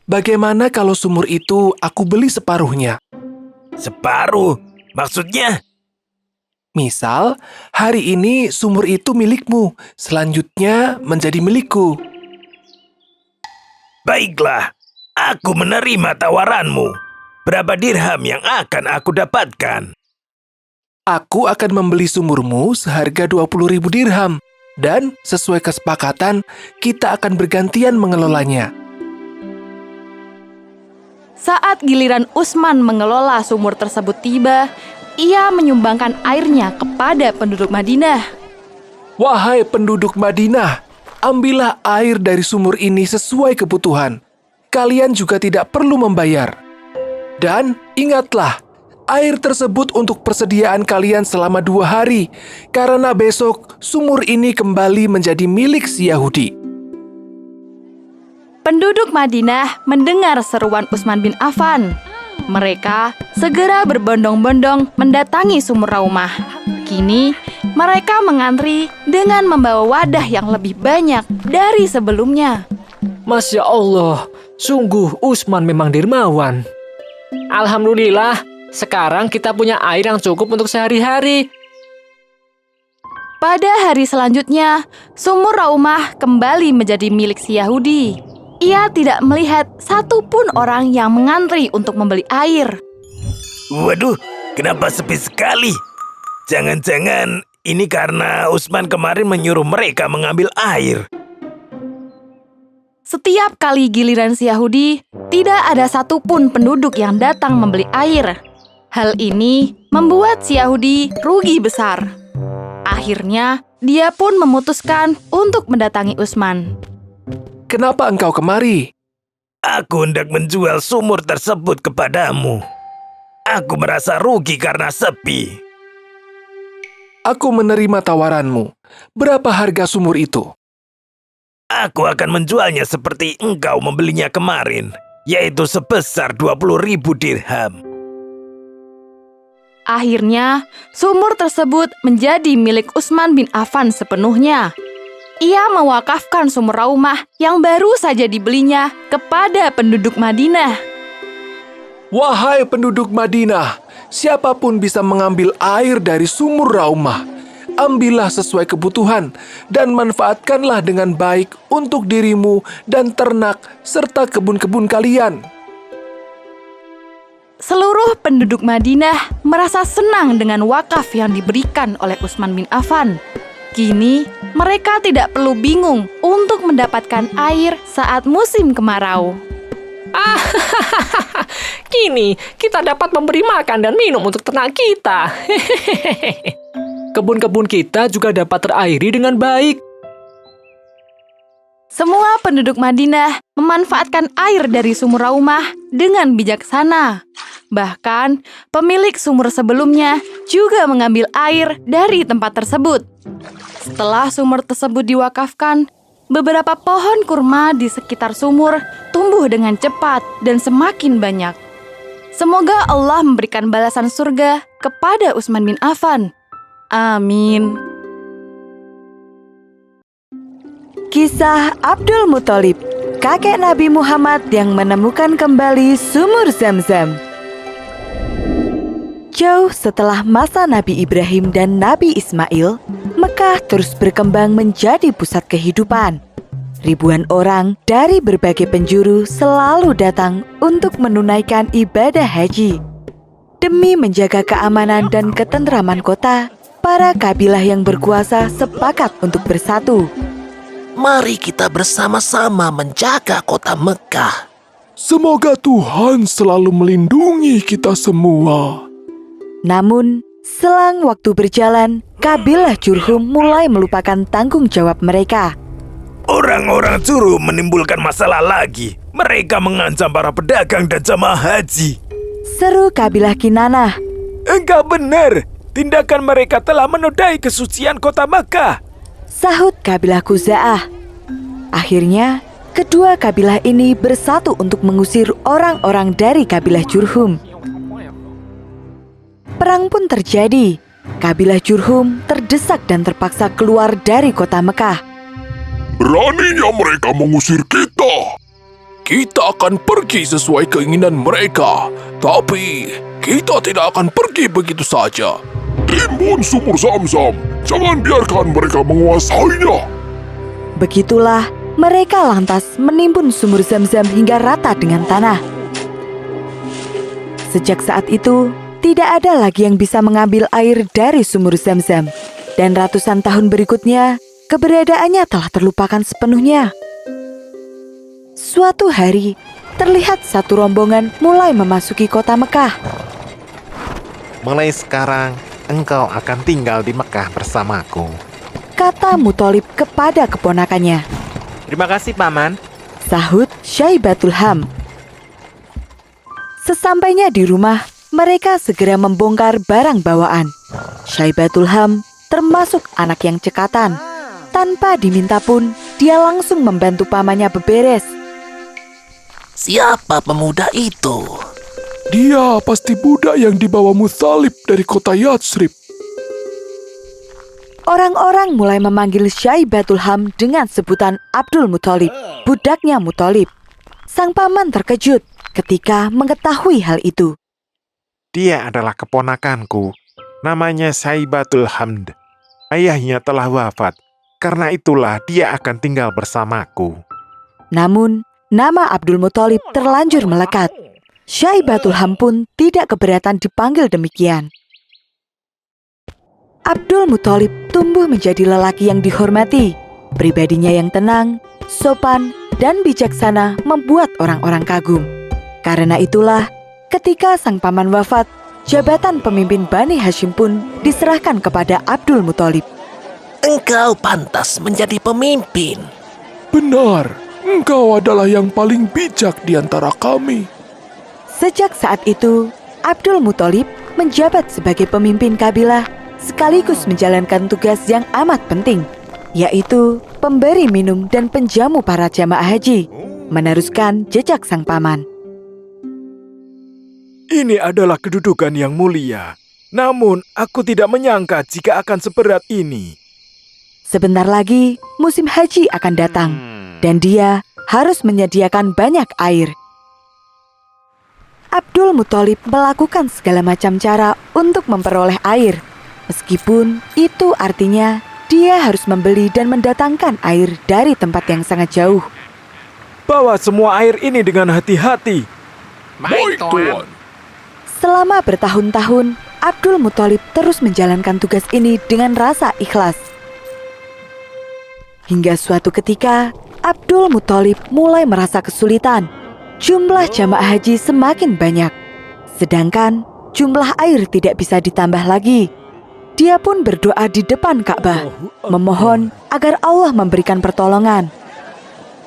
Bagaimana kalau sumur itu aku beli separuhnya? Separuh? Maksudnya? Misal, hari ini sumur itu milikmu, selanjutnya menjadi milikku. Baiklah, aku menerima tawaranmu. Berapa dirham yang akan aku dapatkan? Aku akan membeli sumurmu seharga 20.000 dirham. Dan sesuai kesepakatan, kita akan bergantian mengelolanya. Saat giliran Utsman mengelola sumur tersebut tiba, ia menyumbangkan airnya kepada penduduk Madinah. Wahai penduduk Madinah, ambillah air dari sumur ini sesuai kebutuhan. Kalian juga tidak perlu membayar. Dan ingatlah, air tersebut untuk persediaan kalian selama 2 hari, karena besok sumur ini kembali menjadi milik si Yahudi. Penduduk Madinah mendengar seruan Utsman bin Affan. Mereka segera berbondong-bondong mendatangi sumur Raumah. Kini, mereka mengantri dengan membawa wadah yang lebih banyak dari sebelumnya. Masya Allah, sungguh Utsman memang dermawan. Alhamdulillah, sekarang kita punya air yang cukup untuk sehari-hari. Pada hari selanjutnya, sumur Raumah kembali menjadi milik si Yahudi. Ia tidak melihat satupun orang yang mengantri untuk membeli air. Waduh, kenapa sepi sekali? Jangan-jangan ini karena Utsman kemarin menyuruh mereka mengambil air. Setiap kali giliran si Yahudi, tidak ada satupun penduduk yang datang membeli air. Hal ini membuat si Yahudi rugi besar. Akhirnya, dia pun memutuskan untuk mendatangi Utsman. Kenapa engkau kemari? Aku hendak menjual sumur tersebut kepadamu. Aku merasa rugi karena sepi. Aku menerima tawaranmu. Berapa harga sumur itu? Aku akan menjualnya seperti engkau membelinya kemarin, yaitu sebesar 20.000 dirham. Akhirnya, sumur tersebut menjadi milik Utsman bin Affan sepenuhnya. Ia mewakafkan sumur Raumah yang baru saja dibelinya kepada penduduk Madinah. Wahai penduduk Madinah, siapapun bisa mengambil air dari sumur Raumah. ambillah sesuai kebutuhan dan manfaatkanlah dengan baik untuk dirimu dan ternak serta kebun-kebun kalian. Seluruh penduduk Madinah merasa senang dengan wakaf yang diberikan oleh Utsman bin Affan. Kini, mereka tidak perlu bingung untuk mendapatkan air saat musim kemarau. Kini kita dapat memberi makan dan minum untuk ternak kita. Kebun-kebun kita juga dapat terairi dengan baik. Semua penduduk Madinah memanfaatkan air dari sumur Raumah dengan bijaksana. Bahkan, pemilik sumur sebelumnya juga mengambil air dari tempat tersebut. Setelah sumur tersebut diwakafkan, beberapa pohon kurma di sekitar sumur tumbuh dengan cepat dan semakin banyak. Semoga Allah memberikan balasan surga kepada Utsman bin Affan. Amin. Kisah Abdul Muthalib, kakek Nabi Muhammad yang menemukan kembali sumur Zam-Zam. Jauh setelah masa Nabi Ibrahim dan Nabi Ismail, Mekah terus berkembang menjadi pusat kehidupan. Ribuan orang dari berbagai penjuru selalu datang untuk menunaikan ibadah haji. Demi menjaga keamanan dan ketentraman kota, para kabilah yang berkuasa sepakat untuk bersatu. Mari kita bersama-sama menjaga kota Mekah. Semoga Tuhan selalu melindungi kita semua. Namun, selang waktu berjalan, kabilah Jurhum mulai melupakan tanggung jawab mereka. Orang-orang Jurhum menimbulkan masalah lagi. Mereka mengancam para pedagang dan jamaah haji. Seru kabilah Kinanah. Enggak benar. Tindakan mereka telah menodai kesucian kota Makkah. Sahut kabilah Khuza'ah. Akhirnya, kedua kabilah ini bersatu untuk mengusir orang-orang dari kabilah Jurhum. Perang pun terjadi. Kabilah Jurhum terdesak dan terpaksa keluar dari kota Mekah. Beraninya mereka mengusir kita. Kita akan pergi sesuai keinginan mereka. Tapi kita tidak akan pergi begitu saja. Timbun sumur Zam-Zam. Jangan biarkan mereka menguasainya. Begitulah, mereka lantas menimbun sumur Zam-Zam hingga rata dengan tanah. Sejak saat itu, tidak ada lagi yang bisa mengambil air dari sumur Zam-Zam. Dan ratusan tahun berikutnya, keberadaannya telah terlupakan sepenuhnya. Suatu hari, terlihat satu rombongan mulai memasuki kota Mekah. Mulai sekarang, engkau akan tinggal di Mekah bersamaku, Kata Muthalib kepada keponakannya. Terima kasih, Paman. Sahut Syaibatul Ham. Sesampainya di rumah, mereka segera membongkar barang bawaan. Syaibatul Ham termasuk anak yang cekatan. Tanpa diminta pun, dia langsung membantu pamannya beberes. Siapa pemuda itu? Dia pasti budak yang dibawa Muthalib dari kota Yatsrib. Orang-orang mulai memanggil Syaibatul Ham dengan sebutan Abdul Muthalib, budaknya Muthalib. Sang paman terkejut ketika mengetahui hal itu. Dia adalah keponakanku. Namanya Syaibatul Hamd. Ayahnya telah wafat. Karena itulah dia akan tinggal bersamaku. Namun, nama Abdul Muthalib terlanjur melekat. Syaibatul Ham pun tidak keberatan dipanggil demikian. Abdul Muthalib tumbuh menjadi lelaki yang dihormati. Pribadinya yang tenang, sopan, dan bijaksana membuat orang-orang kagum. Karena itulah, ketika sang paman wafat, jabatan pemimpin Bani Hashim pun diserahkan kepada Abdul Muthalib. Engkau pantas menjadi pemimpin. Benar, engkau adalah yang paling bijak di antara kami. Sejak saat itu, Abdul Muthalib menjabat sebagai pemimpin kabilah sekaligus menjalankan tugas yang amat penting, yaitu pemberi minum dan penjamu para jamaah haji, meneruskan jejak sang paman. Ini adalah kedudukan yang mulia. Namun, aku tidak menyangka jika akan seberat ini. Sebentar lagi, musim haji akan datang, dan dia harus menyediakan banyak air. Abdul Muthalib melakukan segala macam cara untuk memperoleh air. Meskipun itu artinya dia harus membeli dan mendatangkan air dari tempat yang sangat jauh. Bawa semua air ini dengan hati-hati. Baik, Tuan. Selama bertahun-tahun, Abdul Muthalib terus menjalankan tugas ini dengan rasa ikhlas. Hingga suatu ketika, Abdul Muthalib mulai merasa kesulitan. Jumlah jamaah haji semakin banyak, sedangkan jumlah air tidak bisa ditambah lagi. Dia pun berdoa di depan Ka'bah, memohon agar Allah memberikan pertolongan.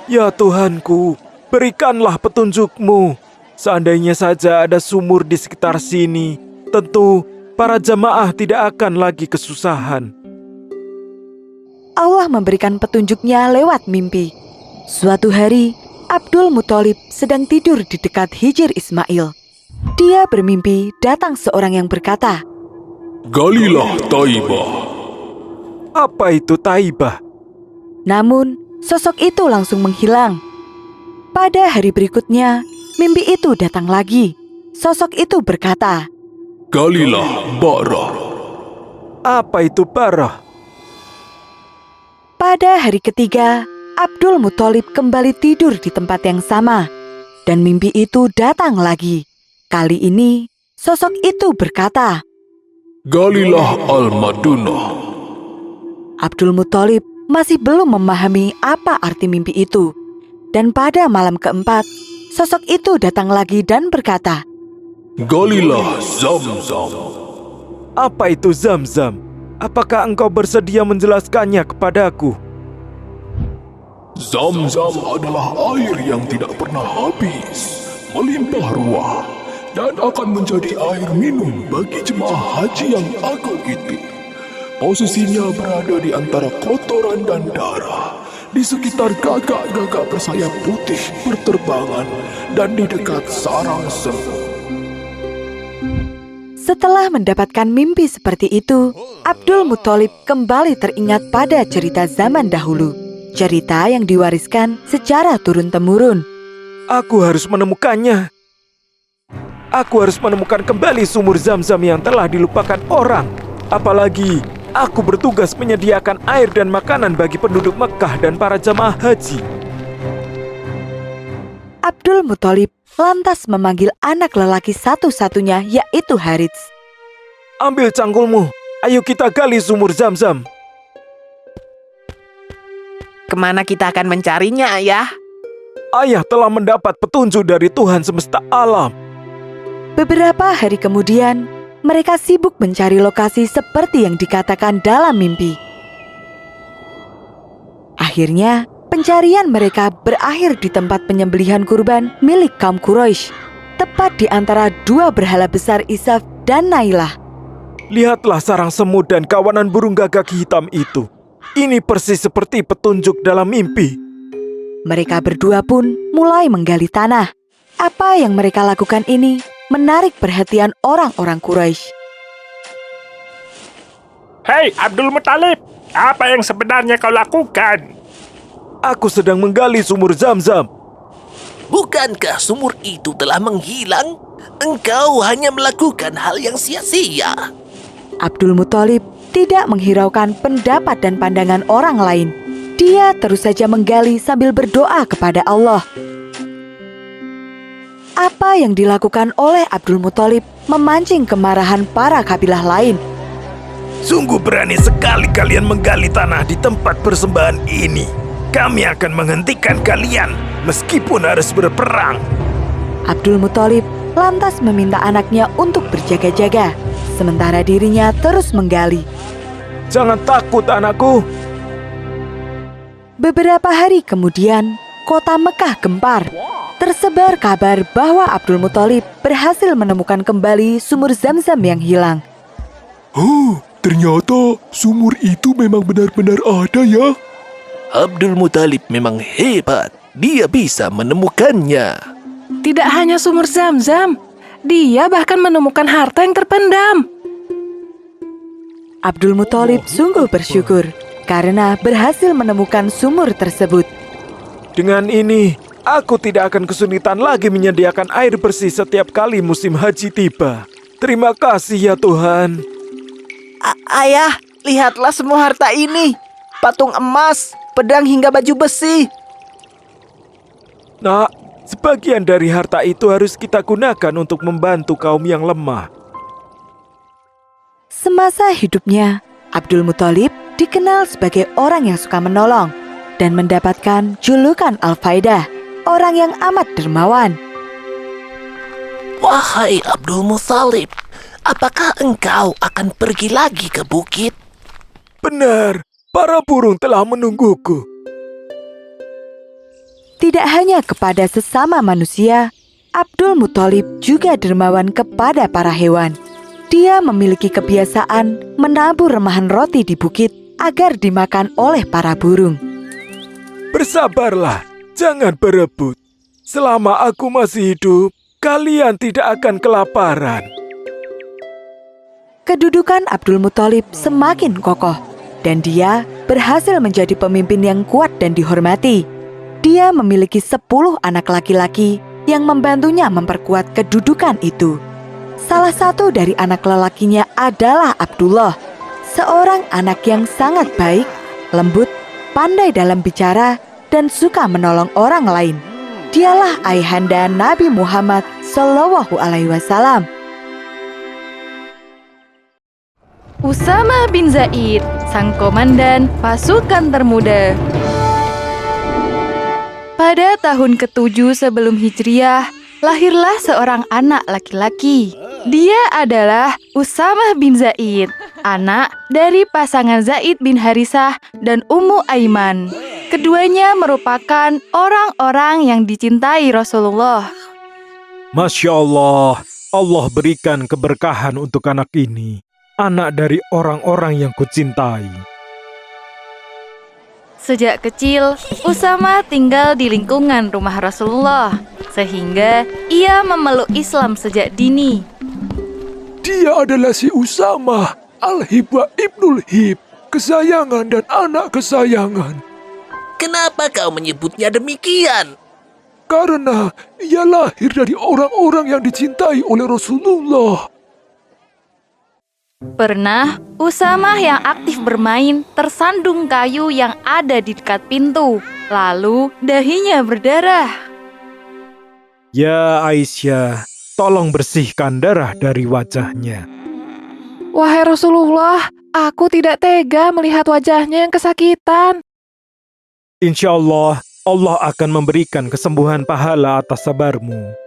Ya Tuhanku, berikanlah petunjuk-Mu. Seandainya saja ada sumur di sekitar sini, tentu para jamaah tidak akan lagi kesusahan. Allah memberikan petunjuknya lewat mimpi. Suatu hari, Abdul Muthalib sedang tidur di dekat hijir Ismail. Dia bermimpi datang seorang yang berkata, Galilah Taibah. Apa itu Taibah? namun sosok itu langsung menghilang. Pada hari berikutnya, mimpi itu datang lagi. Sosok itu berkata, Galilah Barah. Apa itu Barah? pada hari ketiga, Abdul Muthalib kembali tidur di tempat yang sama. Dan mimpi itu datang lagi. Kali ini, sosok itu berkata, Galilah Al-Madunah. Abdul Muthalib masih belum memahami apa arti mimpi itu. Dan pada malam keempat, sosok itu datang lagi dan berkata, Galilah Zamzam. Apa itu Zam-Zam? Apakah engkau bersedia menjelaskannya kepadaku? Zamzam adalah air yang tidak pernah habis, melimpah ruah, dan akan menjadi air minum bagi jemaah haji yang agung itu. Posisinya berada di antara kotoran dan darah, di sekitar gagak-gagak bersayap putih berterbangan, dan di dekat sarang semut. Setelah mendapatkan mimpi seperti itu, Abdul Muthalib kembali teringat pada cerita zaman dahulu. Cerita yang diwariskan secara turun-temurun. Aku harus menemukannya. Aku harus menemukan kembali sumur Zam-Zam yang telah dilupakan orang. Apalagi aku bertugas menyediakan air dan makanan bagi penduduk Mekah dan para jamaah haji. Abdul Muthalib lantas memanggil anak lelaki satu-satunya, yaitu Harits. Ambil cangkulmu, ayo kita gali sumur Zam-Zam. Kemana kita akan mencarinya, Ayah? Ayah telah mendapat petunjuk dari Tuhan semesta alam. Beberapa hari kemudian, mereka sibuk mencari lokasi seperti yang dikatakan dalam mimpi. Akhirnya, pencarian mereka berakhir di tempat penyembelihan kurban milik kaum Quraisy, tepat di antara dua berhala besar Isaf dan Nailah. Lihatlah sarang semut dan kawanan burung gagak hitam itu. Ini persis seperti petunjuk dalam mimpi. Mereka berdua pun mulai menggali tanah. Apa yang mereka lakukan ini menarik perhatian orang-orang Quraisy. Hei Abdul Muthalib, apa yang sebenarnya kau lakukan? Aku sedang menggali sumur Zam-Zam. Bukankah sumur itu telah menghilang? Engkau hanya melakukan hal yang sia-sia. Abdul Muthalib tidak menghiraukan pendapat dan pandangan orang lain. Dia terus saja menggali sambil berdoa kepada Allah. Apa yang dilakukan oleh Abdul Muthalib memancing kemarahan para kabilah lain. Sungguh berani sekali kalian menggali tanah di tempat persembahan ini. Kami akan menghentikan kalian meskipun harus berperang. Abdul Muthalib lantas meminta anaknya untuk berjaga-jaga, sementara dirinya terus menggali. Jangan takut anakku. Beberapa hari kemudian, kota Mekah gempar. Tersebar kabar bahwa Abdul Muthalib berhasil menemukan kembali sumur Zam-Zam yang hilang. Ternyata sumur itu memang benar-benar ada ya. Abdul Muthalib memang hebat. Dia bisa menemukannya. Tidak hanya sumur Zam-Zam, dia bahkan menemukan harta yang terpendam. Abdul Muthalib sungguh bersyukur karena berhasil menemukan sumur tersebut. Dengan ini, aku tidak akan kesulitan lagi menyediakan air bersih setiap kali musim haji tiba. Terima kasih ya Tuhan. Ayah, lihatlah semua harta ini. Patung emas, pedang hingga baju besi. Nak, sebagian dari harta itu harus kita gunakan untuk membantu kaum yang lemah. Semasa hidupnya, Abdul Muthalib dikenal sebagai orang yang suka menolong dan mendapatkan julukan Al-Faidah, orang yang amat dermawan. Wahai Abdul Muthalib, apakah engkau akan pergi lagi ke bukit? Benar, para burung telah menungguku. Tidak hanya kepada sesama manusia, Abdul Muthalib juga dermawan kepada para hewan. Dia memiliki kebiasaan menabur remahan roti di bukit agar dimakan oleh para burung. Bersabarlah, jangan berebut. Selama aku masih hidup, kalian tidak akan kelaparan. Kedudukan Abdul Muthalib semakin kokoh, dan dia berhasil menjadi pemimpin yang kuat dan dihormati. Dia memiliki 10 anak laki-laki yang membantunya memperkuat kedudukan itu. Salah satu dari anak lelakinya adalah Abdullah, seorang anak yang sangat baik, lembut, pandai dalam bicara, dan suka menolong orang lain. Dialah ayahanda Nabi Muhammad SAW. Usama bin Zaid, sang komandan pasukan termuda. Pada tahun ke-7 sebelum Hijriah, lahirlah seorang anak laki-laki. Dia adalah Usama bin Zaid, anak dari pasangan Zaid bin Harisah dan Ummu Aiman. Keduanya merupakan orang-orang yang dicintai Rasulullah. Masya Allah, Allah berikan keberkahan untuk anak ini, anak dari orang-orang yang kucintai. Sejak kecil, Usama tinggal di lingkungan rumah Rasulullah, sehingga ia memeluk Islam sejak dini. Dia adalah si Usama, Al-Hibba Ibnul Hib, kesayangan dan anak kesayangan. Kenapa kau menyebutnya demikian? Karena ia lahir dari orang-orang yang dicintai oleh Rasulullah. Pernah, Usama yang aktif bermain tersandung kayu yang ada di dekat pintu, lalu dahinya berdarah. Ya Aisyah, tolong bersihkan darah dari wajahnya. Wahai Rasulullah, aku tidak tega melihat wajahnya yang kesakitan. Insya Allah, Allah akan memberikan kesembuhan pahala atas sabarmu.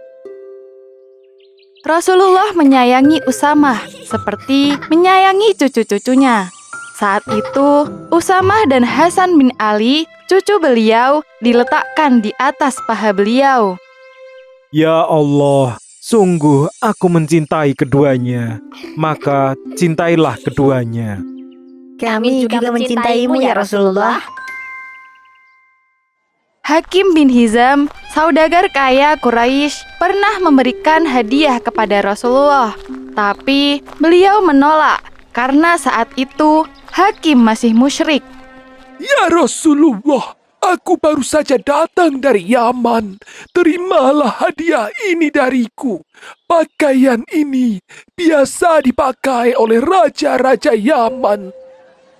Rasulullah menyayangi Usama seperti menyayangi cucu-cucunya. Saat itu, Usama dan Hasan bin Ali, cucu beliau, diletakkan di atas paha beliau. Ya Allah, sungguh aku mencintai keduanya, maka cintailah keduanya. Kami juga mencintaimu ya Rasulullah. Hakim bin Hizam, saudagar kaya Quraisy, pernah memberikan hadiah kepada Rasulullah. Tapi beliau menolak karena saat itu Hakim masih musyrik. Ya Rasulullah, aku baru saja datang dari Yaman. Terimalah hadiah ini dariku. Pakaian ini biasa dipakai oleh raja-raja Yaman.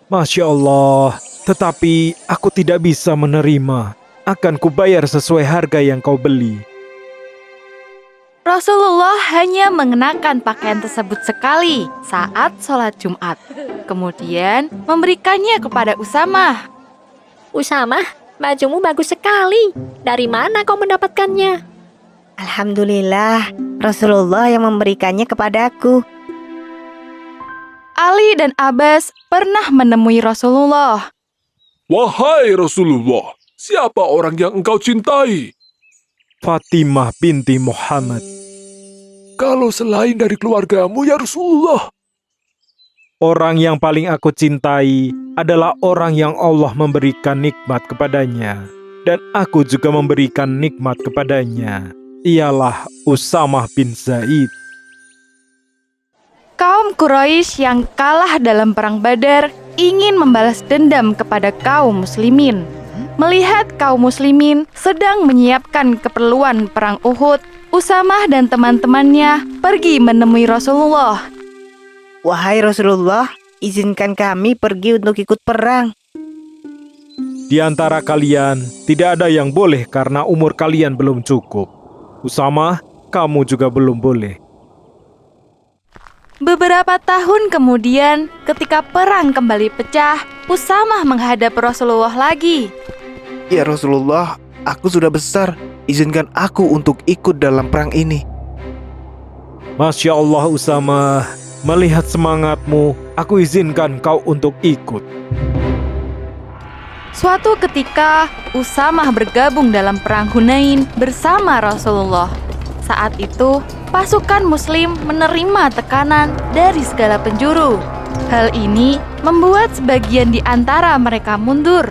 Masya Allah, tetapi aku tidak bisa menerima. Akan kubayar sesuai harga yang kau beli. Rasulullah hanya mengenakan pakaian tersebut sekali saat sholat Jumat. Kemudian memberikannya kepada Usama. Usama, bajumu bagus sekali. Dari mana kau mendapatkannya? Alhamdulillah, Rasulullah yang memberikannya kepadaku. Ali dan Abbas pernah menemui Rasulullah. Wahai Rasulullah, siapa orang yang engkau cintai? Fatimah binti Muhammad. Kalau selain dari keluargamu ya Rasulullah? Orang yang paling aku cintai adalah orang yang Allah memberikan nikmat kepadanya. Dan aku juga memberikan nikmat kepadanya. Ialah Usamah bin Zaid. Kaum Quraisy yang kalah dalam perang Badar ingin membalas dendam kepada kaum muslimin. Melihat kaum muslimin sedang menyiapkan keperluan perang Uhud, Usamah dan teman-temannya pergi menemui Rasulullah. Wahai Rasulullah, izinkan kami pergi untuk ikut perang. Di antara kalian, tidak ada yang boleh karena umur kalian belum cukup. Usama, kamu juga belum boleh. Beberapa tahun kemudian, ketika perang kembali pecah, Usamah menghadap Rasulullah lagi. Ya Rasulullah, aku sudah besar. Izinkan aku untuk ikut dalam perang ini. Masya Allah Usama, melihat semangatmu, aku izinkan kau untuk ikut. Suatu ketika, Usamah bergabung dalam perang Hunain bersama Rasulullah. Saat itu, pasukan Muslim menerima tekanan dari segala penjuru. Hal ini membuat sebagian di antara mereka mundur.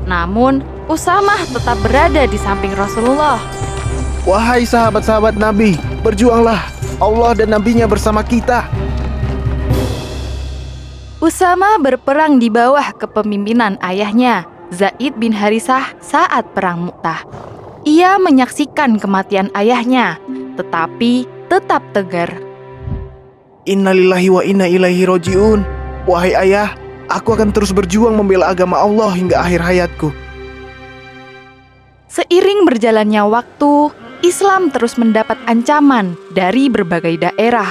Namun, Usamah tetap berada di samping Rasulullah. Wahai sahabat-sahabat Nabi, berjuanglah. Allah dan Nabi-Nya bersama kita. Usamah berperang di bawah kepemimpinan ayahnya, Zaid bin Harisah, saat perang Mu'tah. Ia menyaksikan kematian ayahnya, tetapi tetap tegar. Innalillahi wa inna ilaihi roji'un. Wahai ayah, aku akan terus berjuang membela agama Allah hingga akhir hayatku. Seiring berjalannya waktu, Islam terus mendapat ancaman dari berbagai daerah.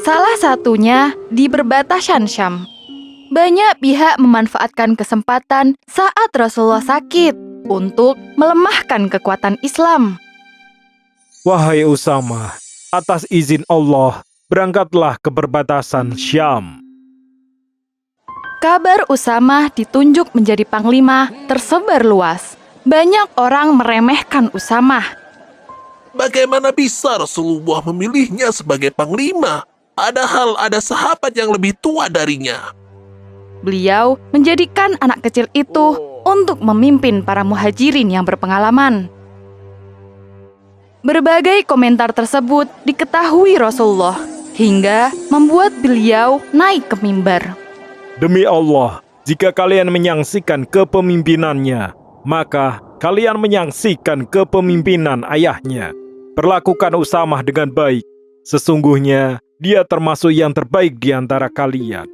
Salah satunya di perbatasan Syam. Banyak pihak memanfaatkan kesempatan saat Rasulullah sakit untuk melemahkan kekuatan Islam. Wahai Usama, atas izin Allah, berangkatlah ke perbatasan Syam. Kabar Usamah ditunjuk menjadi panglima tersebar luas. Banyak orang meremehkan Usamah. Bagaimana bisa Rasulullah memilihnya sebagai panglima, padahal ada sahabat yang lebih tua darinya? Beliau menjadikan anak kecil itu untuk memimpin para muhajirin yang berpengalaman. Berbagai komentar tersebut diketahui Rasulullah hingga membuat beliau naik ke mimbar. Demi Allah, jika kalian menyaksikan kepemimpinannya, maka kalian menyaksikan kepemimpinan ayahnya. Perlakukan Usamah dengan baik. Sesungguhnya dia termasuk yang terbaik di antara kalian.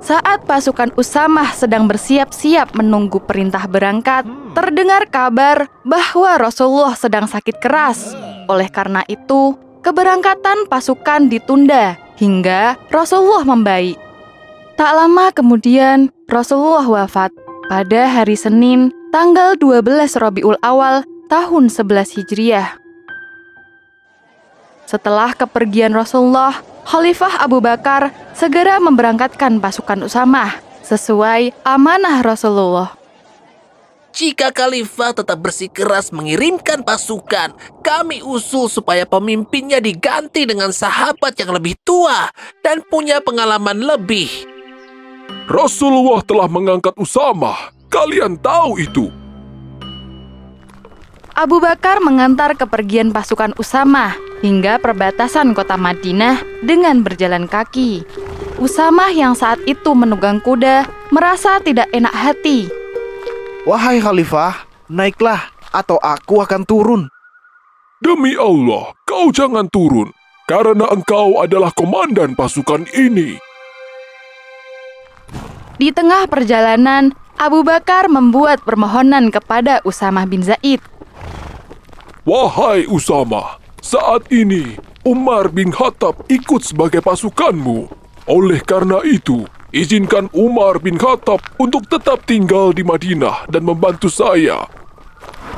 Saat pasukan Usamah sedang bersiap-siap menunggu perintah berangkat, terdengar kabar bahwa Rasulullah sedang sakit keras. Oleh karena itu, keberangkatan pasukan ditunda hingga Rasulullah membaik. Tak lama kemudian, Rasulullah wafat pada hari Senin, tanggal 12 Rabiul Awal tahun 11 Hijriah. Setelah kepergian Rasulullah, Khalifah Abu Bakar segera memberangkatkan pasukan Usamah sesuai amanah Rasulullah. Jika Khalifah tetap bersikeras mengirimkan pasukan, kami usul supaya pemimpinnya diganti dengan sahabat yang lebih tua dan punya pengalaman lebih. Rasulullah telah mengangkat Usamah. Kalian tahu itu. Abu Bakar mengantar kepergian pasukan Usamah hingga perbatasan kota Madinah dengan berjalan kaki. Usamah yang saat itu menunggang kuda merasa tidak enak hati. Wahai Khalifah, naiklah atau aku akan turun. Demi Allah, kau jangan turun, karena engkau adalah komandan pasukan ini. Di tengah perjalanan, Abu Bakar membuat permohonan kepada Usamah bin Zaid. Wahai Usamah, saat ini Umar bin Khattab ikut sebagai pasukanmu. Oleh karena itu, izinkan Umar bin Khattab untuk tetap tinggal di Madinah dan membantu saya.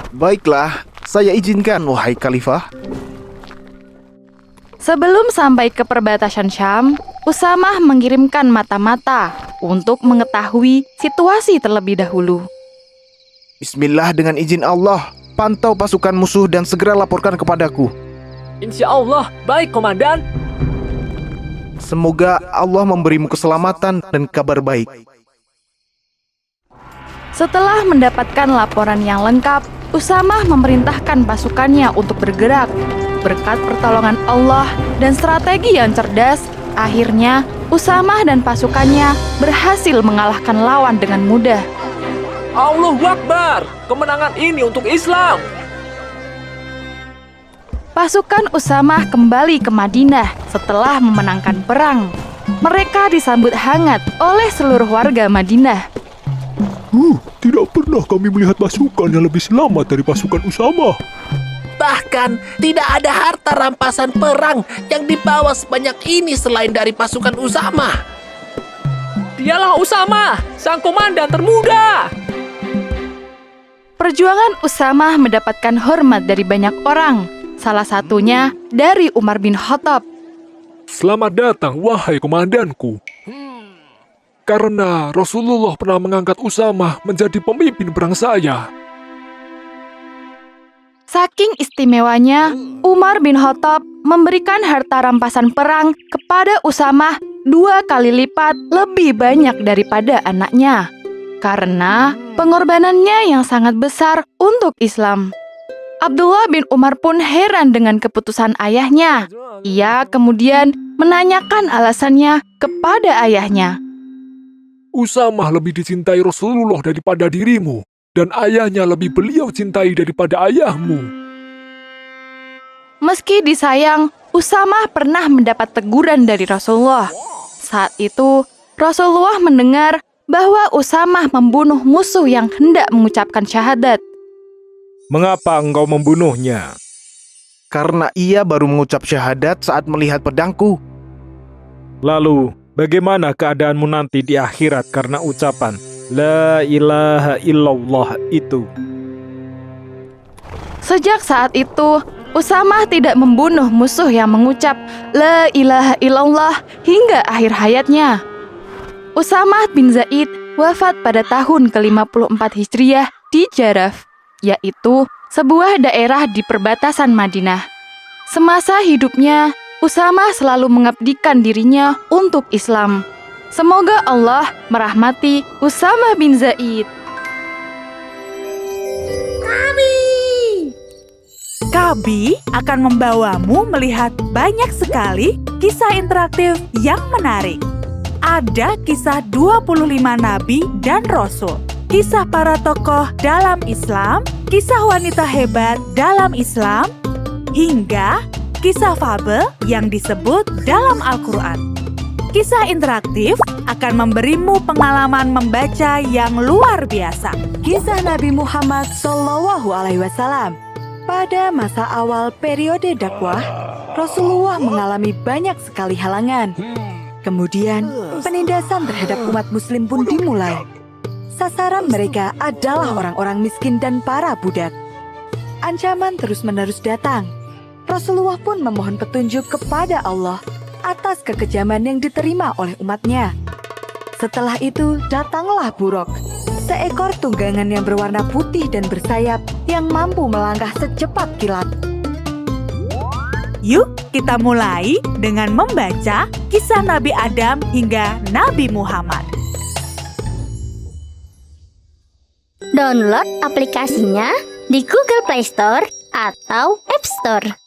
Baiklah, saya izinkan, wahai Khalifah. Sebelum sampai ke perbatasan Syam, Usamah mengirimkan mata-mata untuk mengetahui situasi terlebih dahulu. Bismillah, dengan izin Allah, pantau pasukan musuh dan segera laporkan kepadaku. Insya Allah, baik komandan. Semoga Allah memberimu keselamatan dan kabar baik. Setelah mendapatkan laporan yang lengkap, Usamah memerintahkan pasukannya untuk bergerak. Berkat pertolongan Allah dan strategi yang cerdas, akhirnya Usamah dan pasukannya berhasil mengalahkan lawan dengan mudah. Allahu Akbar, kemenangan ini untuk Islam. Pasukan Usamah kembali ke Madinah setelah memenangkan perang. mereka disambut hangat oleh seluruh warga Madinah. Tidak pernah kami melihat pasukan yang lebih selamat dari pasukan Usama. Bahkan tidak ada harta rampasan perang yang dibawa sebanyak ini selain dari pasukan Usama. Dialah Usama, sang komandan termuda. Perjuangan Usama mendapatkan hormat dari banyak orang, salah satunya dari Umar bin Khattab. Selamat datang, wahai komandanku. Karena Rasulullah pernah mengangkat Usama menjadi pemimpin perang saya. Saking istimewanya, Umar bin Khattab memberikan harta rampasan perang kepada Usama 2 kali lipat lebih banyak daripada anaknya. Karena pengorbanannya yang sangat besar untuk Islam. Abdullah bin Umar pun heran dengan keputusan ayahnya. Ia kemudian menanyakan alasannya kepada ayahnya. Usama lebih dicintai Rasulullah daripada dirimu, dan ayahnya lebih beliau cintai daripada ayahmu. Meski disayang, Usama pernah mendapat teguran dari Rasulullah. Saat itu, Rasulullah mendengar bahwa Usama membunuh musuh yang hendak mengucapkan syahadat. Mengapa engkau membunuhnya? Karena ia baru mengucap syahadat saat melihat pedangku. Lalu, bagaimana keadaanmu nanti di akhirat karena ucapan La ilaha illallah itu? Sejak saat itu, Usama tidak membunuh musuh yang mengucap La ilaha illallah hingga akhir hayatnya. Usama bin Zaid wafat pada tahun ke-54 Hijriah di Jaraf, yaitu sebuah daerah di perbatasan Madinah. Semasa hidupnya, Usama selalu mengabdikan dirinya untuk Islam. Semoga Allah merahmati Usama bin Zaid. Kabi akan membawamu melihat banyak sekali kisah interaktif yang menarik. Ada kisah 25 nabi dan rasul, kisah para tokoh dalam Islam, kisah wanita hebat dalam Islam, hingga kisah fabel yang disebut dalam Al-Quran. Kisah interaktif akan memberimu pengalaman membaca yang luar biasa. Kisah Nabi Muhammad SAW. Pada masa awal periode dakwah, Rasulullah mengalami banyak sekali halangan. Kemudian, penindasan terhadap umat muslim pun dimulai. Sasaran mereka adalah orang-orang miskin dan para budak. Ancaman terus-menerus datang. Rasulullah pun memohon petunjuk kepada Allah atas kekejaman yang diterima oleh umatnya. Setelah itu, datanglah Buraq, seekor tunggangan yang berwarna putih dan bersayap yang mampu melangkah secepat kilat. Yuk, kita mulai dengan membaca kisah Nabi Adam hingga Nabi Muhammad. Download aplikasinya di Google Play Store atau App Store.